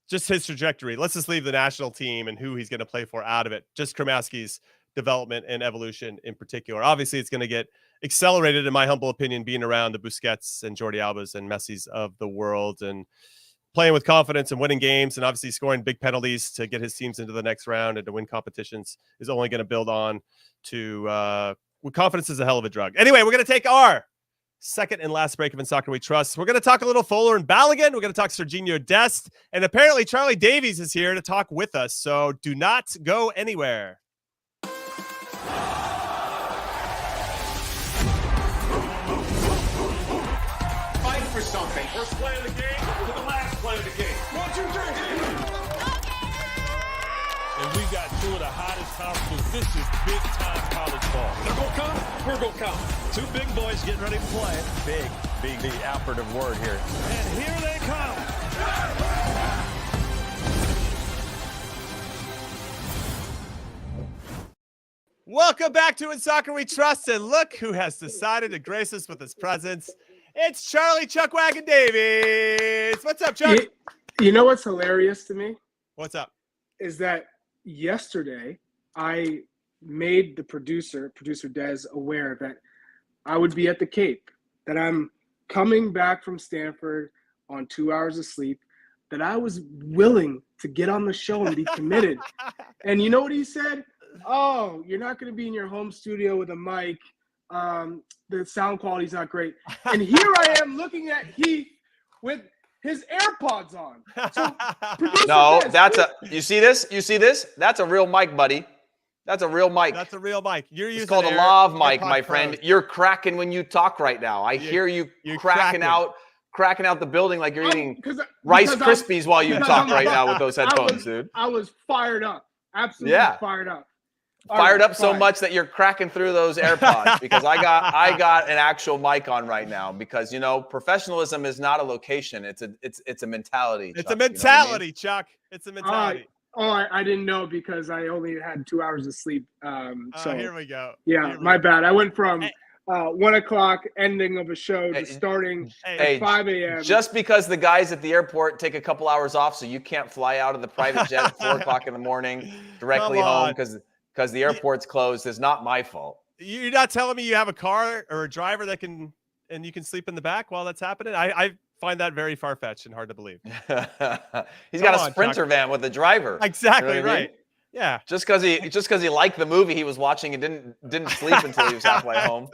just his trajectory. Let's just leave the national team and who he's going to play for out of it. Just Cermaschi's development and evolution in particular. Obviously, it's going to get accelerated, in my humble opinion, being around the Busquets and Jordi Albas and Messi's of the world and playing with confidence and winning games and obviously scoring big penalties to get his teams into the next round and to win competitions is only going to build on to confidence is a hell of a drug. Anyway, we're going to take our second and last break of In Soccer We Trust. We're going to talk a little Fuller and Balogun. We're going to talk Serginho Dest. And apparently Charlie Davies is here to talk with us. So do not go anywhere. For something. First play of the game to the last play of the game. 1, 2, 3. And we got two of the hottest conferences. This is big-time college ball. They're going to come. We're going to come. Two big boys getting ready to play. Big, the operative word here. And here they come. Welcome back to In Soccer We Trust, and look who has decided to grace us with his presence. It's Charlie Chuckwagon Davies. What's up, Chuck? You know what's hilarious to me? What's up? Is that yesterday I made the producer Dest, aware that I would be at the Cape, that I'm coming back from Stanford on 2 hours of sleep, that I was willing to get on the show and be committed. And you know what he said? Oh, you're not going to be in your home studio with a mic. The sound quality's not great. And here I am looking at Heath with his AirPods on. So, no, you see this? You see this? That's a real mic, buddy. That's a real mic. That's a real mic. You're using it's called a lav mic, my Pro. friend. You're cracking when you talk right now. I hear you cracking out the building like you're eating Rice Krispies while you talk right now with those headphones, dude. I was fired up. Absolutely fired up. Fired up so much that you're cracking through those AirPods because I got an actual mic on right now because professionalism is not a location. It's a mentality. It's a mentality, Chuck. It's a mentality. I didn't know because I only had 2 hours of sleep. So here we go. Yeah, my bad. I went from 1 o'clock ending of a show to starting at 5 a.m. Just because the guys at the airport take a couple hours off so you can't fly out of the private jet at 4 o'clock in the morning directly home because the airport's closed is not my fault. You're not telling me you have a car or a driver that you can sleep in the back while that's happening? I find that very far-fetched and hard to believe. He's got a Sprinter van with a driver. Exactly, you know what I mean? right. Yeah. Just because he liked the movie he was watching and didn't sleep until he was halfway home.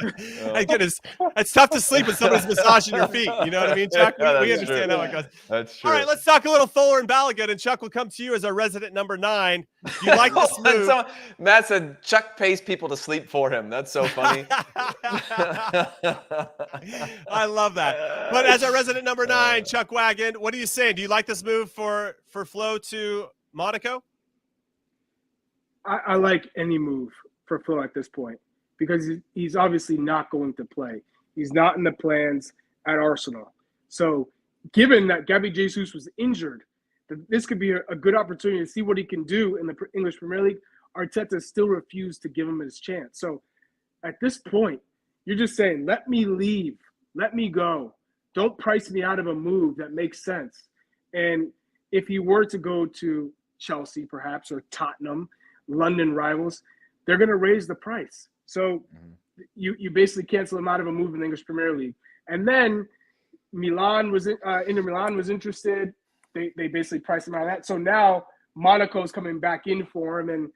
My goodness, it's tough to sleep when somebody's massaging your feet. You know what I mean, Chuck? We understand how it goes. That's true. All right, let's talk a little Fuller and Balogun, and Chuck will come to you as our resident number 9. Do you like this move? Matt said Chuck pays people to sleep for him. That's so funny. I love that. But as our resident number 9, Chuck Wagon, what are you saying? Do you like this move for Flo to Monaco? I like any move for Phil at this point because he's obviously not going to play. He's not in the plans at Arsenal. So given that Gabby Jesus was injured, this could be a good opportunity to see what he can do in the English Premier League. Arteta still refused to give him his chance. So at this point, you're just saying, let me leave. Let me go. Don't price me out of a move that makes sense. And if he were to go to Chelsea perhaps or Tottenham, London rivals, they're going to raise the price. So you basically cancel him out of a move in the English Premier League. And then Inter Milan was interested. They basically priced him out of that. So now Monaco's coming back in for him, and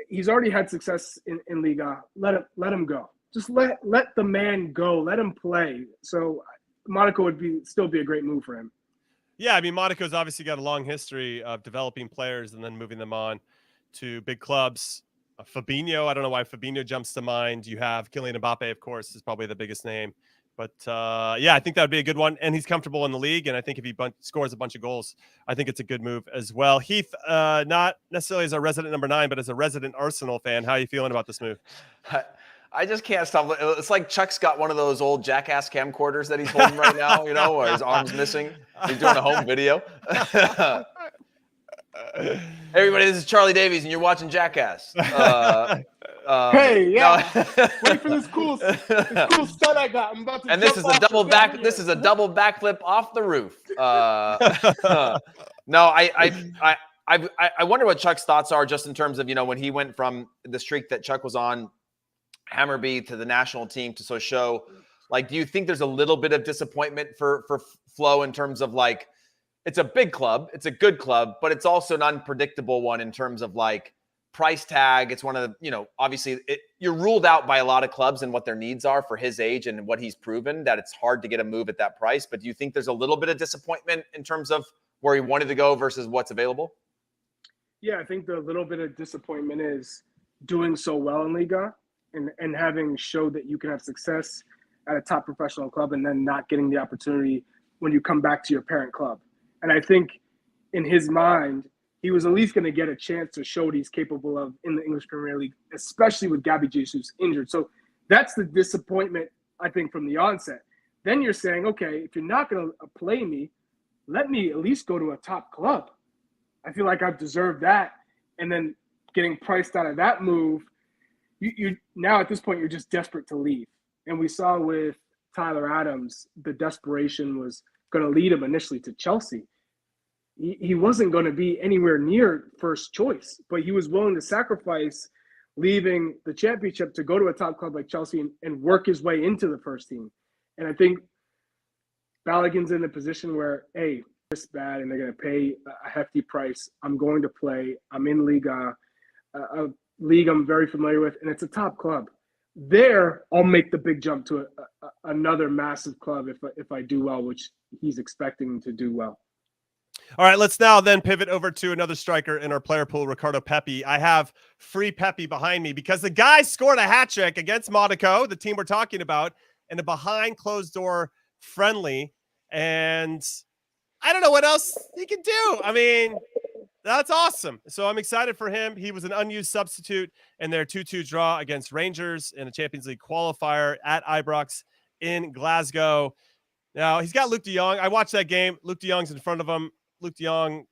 he's already had success in Liga. Let him go. Just let the man go. Let him play. So Monaco would still be a great move for him. Yeah, I mean, Monaco's obviously got a long history of developing players and then moving them on to big clubs. Fabinho, I don't know why Fabinho jumps to mind. You have Kylian Mbappe, of course, is probably the biggest name. But yeah, I think that would be a good one. And he's comfortable in the league. And I think if he scores a bunch of goals, I think it's a good move as well. Heath, not necessarily as a resident number 9, but as a resident Arsenal fan, how are you feeling about this move? I just can't stop. It's like Chuck's got one of those old Jackass camcorders that he's holding right now, where his arm's missing. He's doing a home video. Everybody, this is Charlie Davies, and you're watching Jackass. Hey, yeah. Wait for this cool set I got. I'm about to. And this is a double back. This is a double backflip off the roof. No, I wonder what Chuck's thoughts are, just in terms of when he went from the streak that Chuck was on, Hammarby, to the national team to show. Like, do you think there's a little bit of disappointment for Flo in terms of it's a big club, it's a good club, but it's also an unpredictable one in terms of price tag. It's one of the, obviously you're ruled out by a lot of clubs and what their needs are for his age and what he's proven, that it's hard to get a move at that price. But do you think there's a little bit of disappointment in terms of where he wanted to go versus what's available? Yeah, I think the little bit of disappointment is doing so well in Liga and having showed that you can have success at a top professional club and then not getting the opportunity when you come back to your parent club. And I think in his mind, he was at least going to get a chance to show what he's capable of in the English Premier League, especially with Gabby Jesus injured. So that's the disappointment, I think, from the onset. Then you're saying, okay, if you're not going to play me, let me at least go to a top club. I feel like I've deserved that. And then getting priced out of that move, you now at this point, you're just desperate to leave. And we saw with Tyler Adams, the desperation was going to lead him initially to Chelsea. He wasn't going to be anywhere near first choice, but he was willing to sacrifice leaving the championship to go to a top club like Chelsea and work his way into the first team. And I think Balogun's in a position where, hey, this bad and they're going to pay a hefty price. I'm going to play. I'm in Liga, a league I'm very familiar with, and it's a top club. There, I'll make the big jump to another massive club if I do well, which he's expecting to do well. All right, let's now then pivot over to another striker in our player pool, Ricardo Pepi. I have free Pepi behind me because the guy scored a hat trick against Monaco, the team we're talking about, in a behind closed door friendly. And I don't know what else he can do. I mean, that's awesome. So I'm excited for him. He was an unused substitute in their 2-2 draw against Rangers in a Champions League qualifier at Ibrox in Glasgow. Now, he's got Luke de Jong. I watched that game. Luke de Jong's in front of him. Luke de Jong,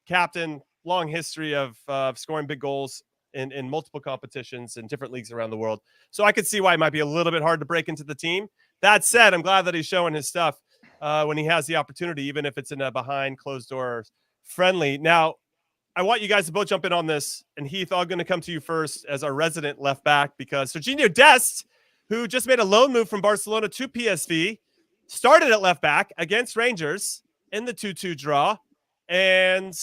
captain, long history of scoring big goals in multiple competitions in different leagues around the world. So I could see why it might be a little bit hard to break into the team. That said, I'm glad that he's showing his stuff when he has the opportunity, even if it's in a behind closed door friendly. Now, I want you guys to both jump in on this. And Heath, I'm going to come to you first as our resident left back because Serginho Dest, who just made a loan move from Barcelona to PSV, started at left back against Rangers in the 2-2 draw. And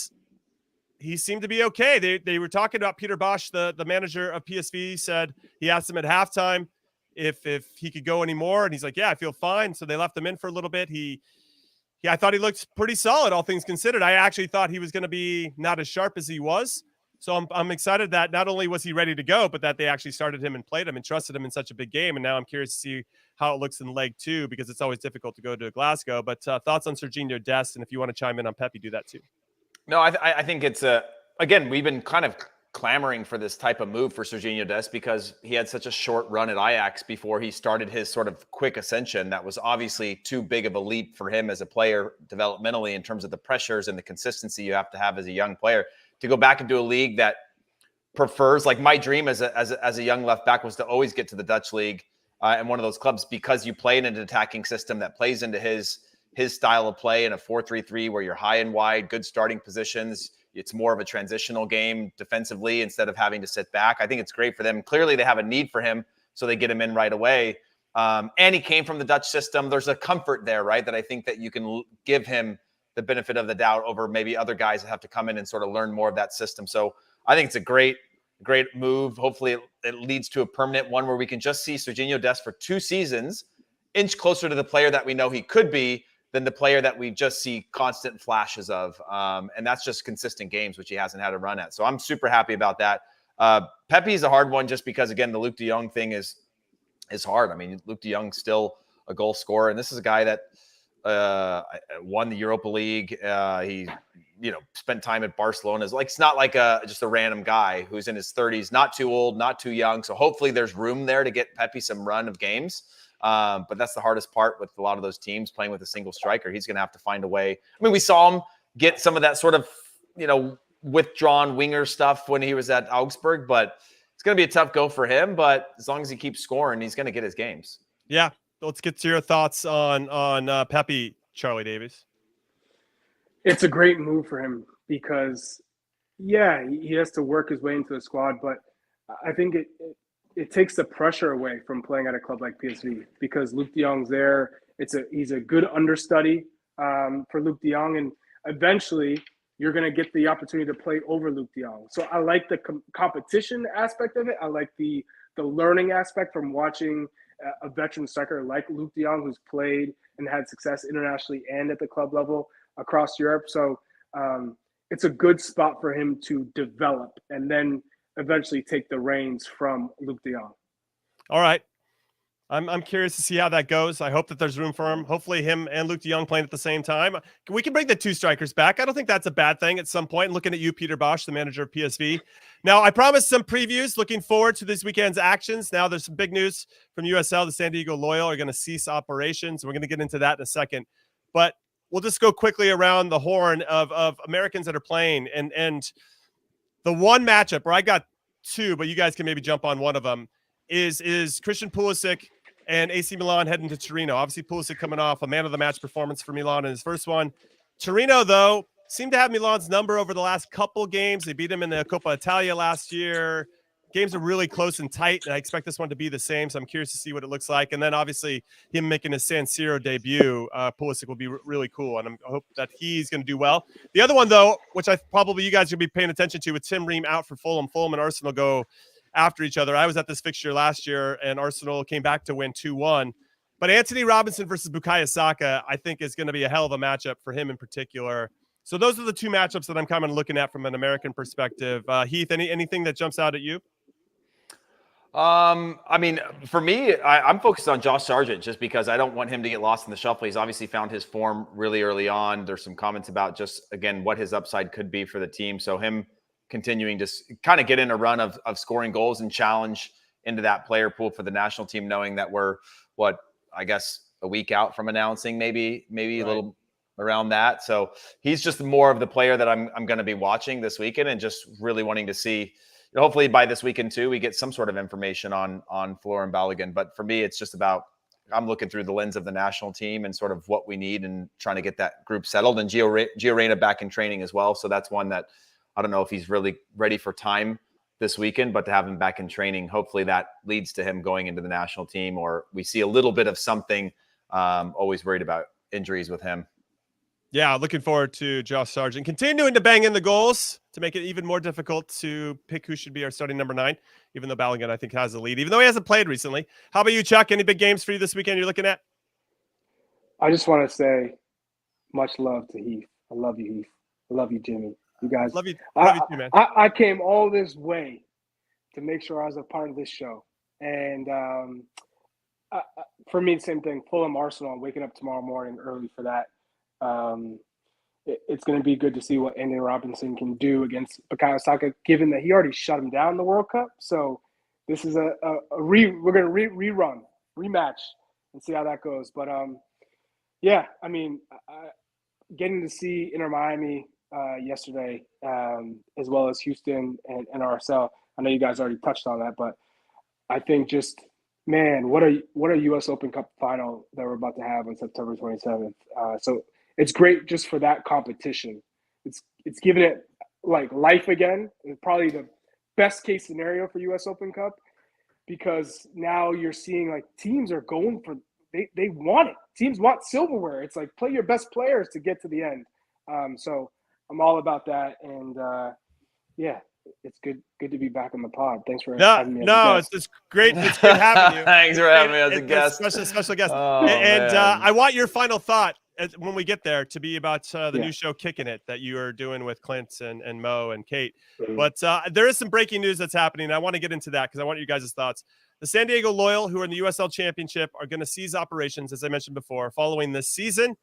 he seemed to be okay. They were talking about Peter Bosz, the manager of PSV, said he asked him at halftime if he could go anymore. And he's like, yeah, I feel fine. So they left him in for a little bit. I thought he looked pretty solid, all things considered. I actually thought he was going to be not as sharp as he was. So I'm excited that not only was he ready to go, but that they actually started him and played him and trusted him in such a big game. And now I'm curious to see how it looks in leg 2 because it's always difficult to go to Glasgow. But thoughts on Serginho Dest, and if you want to chime in on Pepi, do that too. No, I think it's again, we've been kind of clamoring for this type of move for Serginho Dest because he had such a short run at Ajax before he started his sort of quick ascension. That was obviously too big of a leap for him as a player developmentally in terms of the pressures and the consistency you have to have as a young player. To go back into a league that prefers, like my dream as a young left back was to always get to the Dutch league and one of those clubs because you play in an attacking system that plays into his style of play in a 4-3-3 where you're high and wide, good starting positions. It's more of a transitional game defensively instead of having to sit back. I think it's great for them. Clearly they have a need for him, so they get him in right away. And he came from the Dutch system. There's a comfort there, right, that I think that you can give him the benefit of the doubt over maybe other guys that have to come in and sort of learn more of that system. So I think it's a great move. Hopefully it leads to a permanent one where we can just see Serginho Dest for 2 seasons, inch closer to the player that we know he could be than the player that we just see constant flashes of. And that's just consistent games, which he hasn't had a run at. So I'm super happy about that. Pepi is a hard one just because, again, the Luke de Jong thing is hard. I mean, Luke de Jong's still a goal scorer, and this is a guy that won the Europa League. He, spent time at Barcelona. It's not like just a random guy who's in his 30s, not too old, not too young. So hopefully there's room there to get Pepi some run of games. But that's the hardest part with a lot of those teams playing with a single striker. He's going to have to find a way. I mean, we saw him get some of that sort of, withdrawn winger stuff when he was at Augsburg, but it's going to be a tough go for him. But as long as he keeps scoring, he's going to get his games. Yeah. Let's get to your thoughts on Pepi, Charlie Davies. It's a great move for him because, yeah, he has to work his way into the squad, but I think it takes the pressure away from playing at a club like PSV because Luke de Jong's there. He's a good understudy for Luke de Jong, and eventually you're going to get the opportunity to play over Luke de Jong. So I like the competition aspect of it. I like the learning aspect from watching a veteran striker like Luke de Jong, who's played and had success internationally and at the club level across Europe. So it's a good spot for him to develop and then eventually take the reins from Luke de Jong. All right. I'm curious to see how that goes. I hope that there's room for him. Hopefully him and Luke de Jong playing at the same time. We can bring the two strikers back. I don't think that's a bad thing at some point. Looking at you, Peter Bosch, the manager of PSV. Now, I promised some previews. Looking forward to this weekend's actions. Now there's some big news from USL. The San Diego Loyal are going to cease operations. We're going to get into that in a second. But we'll just go quickly around the horn of Americans that are playing. And the one matchup where I got two, but you guys can maybe jump on one of them, is Christian Pulisic and AC Milan heading to Torino. Obviously, Pulisic coming off a man-of-the-match performance for Milan in his first one. Torino, though, seemed to have Milan's number over the last couple games. They beat him in the Coppa Italia last year. Games are really close and tight, and I expect this one to be the same, so I'm curious to see what it looks like. And then, obviously, him making his San Siro debut, Pulisic will be really cool, and I hope that he's going to do well. The other one, though, which I probably you guys should be paying attention to, with Tim Ream out for Fulham. Fulham and Arsenal go after each other. I was at this fixture last year, and Arsenal came back to win 2-1. But Anthony Robinson versus Bukayo Saka, I think, is going to be a hell of a matchup for him in particular. So those are the two matchups that I'm kind of looking at from an American perspective. Heath, anything that jumps out at you? I mean, for me, I'm focused on Josh Sargent just because I don't want him to get lost in the shuffle. He's obviously found his form really early on. There's some comments about just, again, what his upside could be for the team. So him continuing to kind of get in a run of scoring goals and challenge into that player pool for the national team, knowing that we're, I guess a week out from announcing, maybe right. A little around that. So he's just more of the player that I'm going to be watching this weekend and just really wanting to see. Hopefully by this weekend too, we get some sort of information on Florian Balogun. But for me, it's just about, I'm looking through the lens of the national team and sort of what we need and trying to get that group settled, and Gio Reyna back in training as well. So that's one that I don't know if he's really ready for time this weekend, but to have him back in training, hopefully that leads to him going into the national team, or we see a little bit of something. Always worried about injuries with him. Yeah, looking forward to Josh Sargent continuing to bang in the goals to make it even more difficult to pick who should be our starting number 9, even though Balogun, I think, has the lead, even though he hasn't played recently. How about you, Chuck? Any big games for you this weekend you're looking at? I just want to say much love to Heath. I love you, Heath. I love you, Jimmy. You guys. Love you too, man. I came all this way to make sure I was a part of this show. And for me, same thing. Fulham Arsenal. I'm waking up tomorrow morning early for that. It's going to be good to see what Anthony Robinson can do against Bukayo Saka, given that he already shut him down in the World Cup. So this is we're going to rematch and see how that goes. But yeah, I mean, getting to see Inter Miami yesterday, as well as Houston and RSL. I know you guys already touched on that, but I think just, man, what a U.S. Open Cup final that we're about to have on September 27th. So it's great just for that competition. It's given it like life again. It's probably the best case scenario for U.S. Open Cup, because now you're seeing like teams are going for they want it. Teams want silverware. It's like play your best players to get to the end. So I'm all about that, and yeah. It's good to be back on the pod. Thanks for having me as a guest. It's great. It's good having you. Thanks for having me as a guest. Special guest. Oh, and I want your final thought when we get there to be about the new show Kicking It that you are doing with Clint and Mo and Kate. Mm-hmm. But there is some breaking news that's happening. I want to get into that because I want you guys' thoughts. The San Diego Loyal, who are in the USL Championship, are going to cease operations, as I mentioned before, following this season.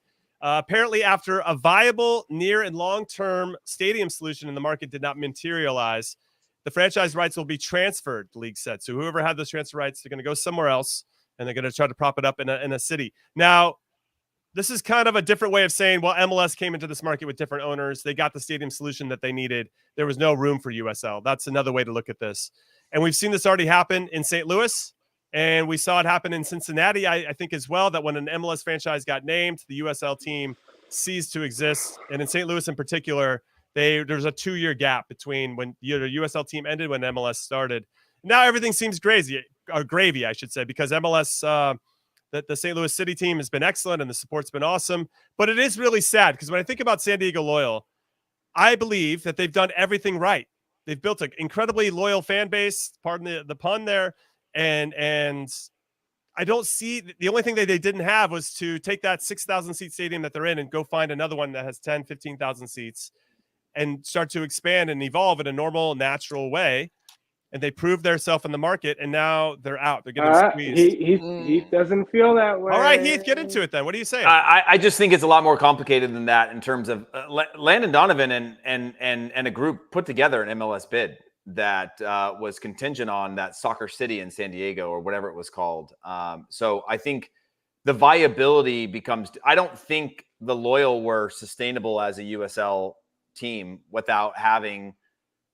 Apparently, after a viable near and long-term stadium solution in the market did not materialize, the franchise rights will be transferred, the league said. So whoever had those transfer rights, they're going to go somewhere else, and they're going to try to prop it up in a city. Now, this is kind of a different way of saying, well, MLS came into this market with different owners. They got the stadium solution that they needed. There was no room for USL. That's another way to look at this. And we've seen this already happen in St. Louis. And we saw it happen in Cincinnati, I think, as well, that when an MLS franchise got named, the USL team ceased to exist. And in St. Louis in particular, there's a 2-year gap between when the USL team ended, when MLS started. Now everything seems gravy, I should say, because MLS, the St. Louis City team has been excellent and the support's been awesome. But it is really sad because when I think about San Diego Loyal, I believe that they've done everything right. They've built an incredibly loyal fan base, pardon the pun there. And I don't see, the only thing that they didn't have was to take that 6,000 seat stadium that they're in and go find another one that has 10, 15,000 seats and start to expand and evolve in a normal, natural way. and they proved themselves in the market, and now they're out. They're getting squeezed. Heath doesn't feel that way. All right, Heath, get into it then. What are you saying? I just think it's a lot more complicated than that in terms of Landon Donovan and a group put together an MLS bid that was contingent on that soccer city in San Diego or whatever it was called. So I think the viability becomes, I don't think the Loyal were sustainable as a USL team without having,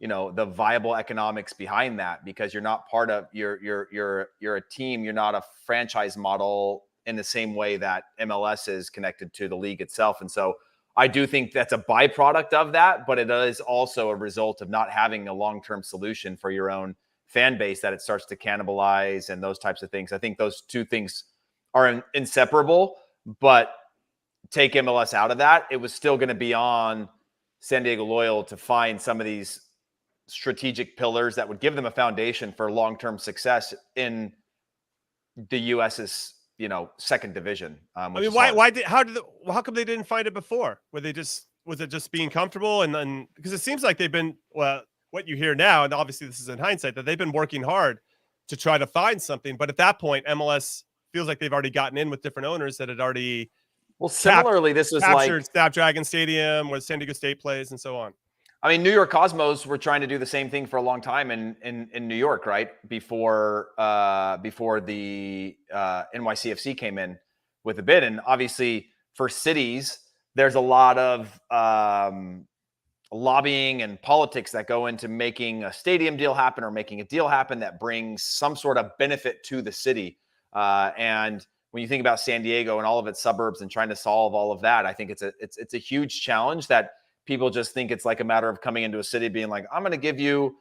the viable economics behind that, because you're not part of, you're a team. You're not a franchise model in the same way that MLS is connected to the league itself. And so I do think that's a byproduct of that, but it is also a result of not having a long-term solution for your own fan base that it starts to cannibalize and those types of things. I think those two things are inseparable, but take MLS out of that, it was still going to be on San Diego Loyal to find some of these strategic pillars that would give them a foundation for long-term success in the US's, second division. How come they didn't find it before? Was it just being comfortable? And then, because it seems like they've been, what you hear now, and obviously this is in hindsight, that they've been working hard to try to find something. But at that point, feels like they've already gotten in with different owners that had already similarly, this was captured Snapdragon Stadium where San Diego State plays and so on. I mean, New York Cosmos were trying to do the same thing for a long time in New York, right? Before the NYCFC came in with a bid. And obviously for cities, there's a lot of lobbying and politics that go into making a stadium deal happen or making a deal happen that brings some sort of benefit to the city. And when you think about San Diego and all of its suburbs and trying to solve all of that, I think it's a huge challenge that people just think it's like a matter of coming into a city being like, I'm going to give you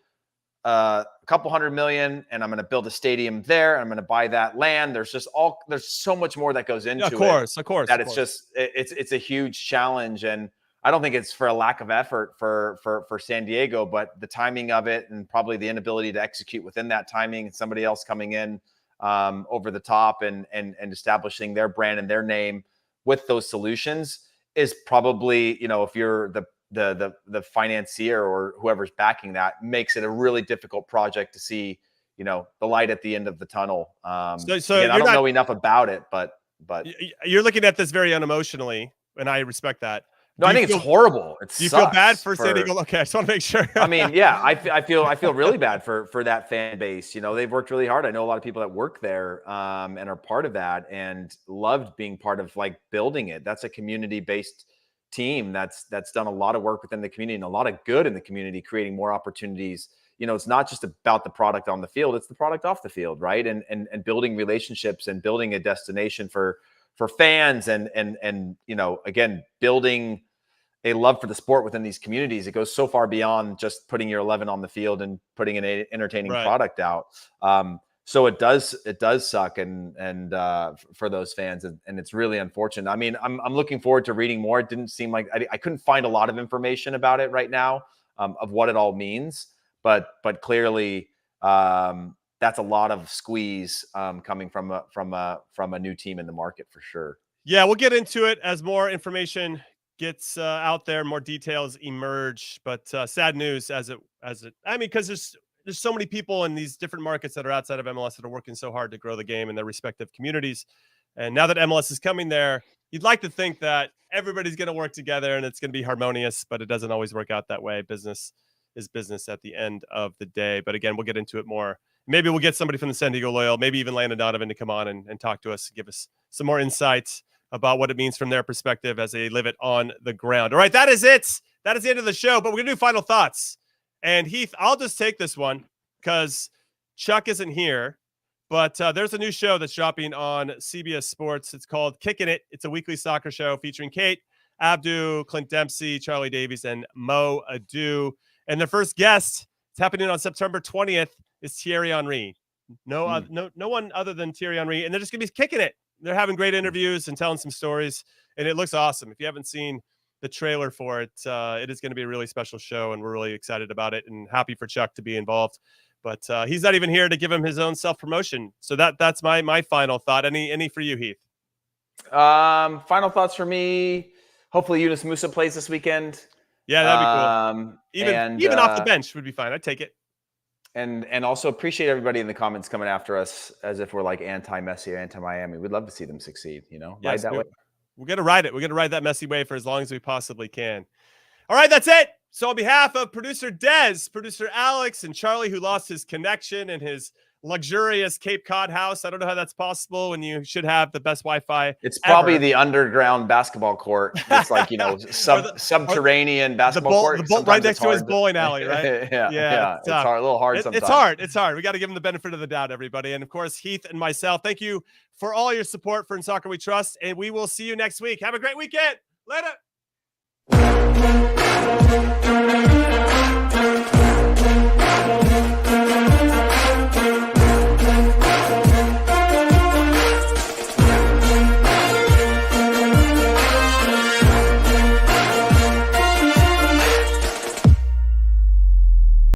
a couple $100 million and I'm going to build a stadium there. And I'm going to buy that land. There's so much more that goes into it. Of course. It's a huge challenge. And I don't think it's for a lack of effort for San Diego, but the timing of it and probably the inability to execute within that timing and somebody else coming in over the top and establishing their brand and their name with those solutions is probably, if you're the financier or whoever's backing that, makes it a really difficult project to see, the light at the end of the tunnle. So again, I don't know enough about it, but you're looking at this very unemotionally, and I respect that. No, I think it's horrible. You feel bad for San Diego? Okay, I just want to make sure. I mean, yeah, I feel really bad for that fan base. They've worked really hard. I know a lot of people that work there and are part of that and loved being part of building it. That's a community-based team that's done a lot of work within the community and a lot of good in the community, creating more opportunities. It's not just about the product on the field; it's the product off the field, right? And building relationships and building a destination for fans and again, building a love for the sport within these communities. It goes so far beyond just putting your 11 on the field and putting an entertaining product out. So it does suck and for those fans, and it's really unfortunate. I mean, I'm looking forward to reading more. It didn't seem like I couldn't find a lot of information about it right now of what it all means, but clearly that's a lot of squeeze coming from a new team in the market for sure. Yeah, we'll get into it as more information gets out there, more details emerge. But sad news because there's so many people in these different markets that are outside of MLS that are working so hard to grow the game in their respective communities. And now that MLS is coming there, you'd like to think that everybody's going to work together and it's going to be harmonious, but it doesn't always work out that way. Business is business at the end of the day. But again, we'll get into it more. Maybe we'll get somebody from the San Diego Loyal, maybe even Landon Donovan to come on and talk to us, give us some more insights about what it means from their perspective as they live it on the ground. All right, that is it. That is the end of the show, but we're going to do final thoughts. And Heath, I'll just take this one because Chuck isn't here, but there's a new show that's dropping on CBS Sports. It's called Kicking It. It's a weekly soccer show featuring Kate, Abdu, Clint Dempsey, Charlie Davies, and Mo Adu. And their first guest, it's happening on September 20th, is Thierry Henry. No one other than Thierry Henry. And they're just going to be kicking it. They're having great interviews and telling some stories, and it looks awesome. If you haven't seen the trailer for it, it is going to be a really special show, and we're really excited about it and happy for Chuck to be involved. But he's not even here to give him his own self-promotion. So that's my final thought. Any for you, Heath? Final thoughts for me. Hopefully Yunus Musa plays this weekend. Yeah, that'd be cool. Even off the bench would be fine. I'd take it. And also appreciate everybody in the comments coming after us as if we're like anti-Messi or anti-Miami. We'd love to see them succeed, ride Yes, that way. we're going to ride it. We're going to ride that Messi wave for as long as we possibly can. All right, that's it. So on behalf of producer Dest, producer Alex, and Charlie, who lost his connection in his luxurious Cape Cod house. I don't know how that's possible when you should have the best Wi-Fi. It's probably ever. the underground basketball court. It's like, subterranean basketball court. The right next to his bowling alley, right? yeah. It's hard, a little hard sometimes. It's hard. We got to give him the benefit of the doubt, everybody. And of course, Heath and myself, thank you for all your support for In Soccer We Trust. And we will see you next week. Have a great weekend. Later.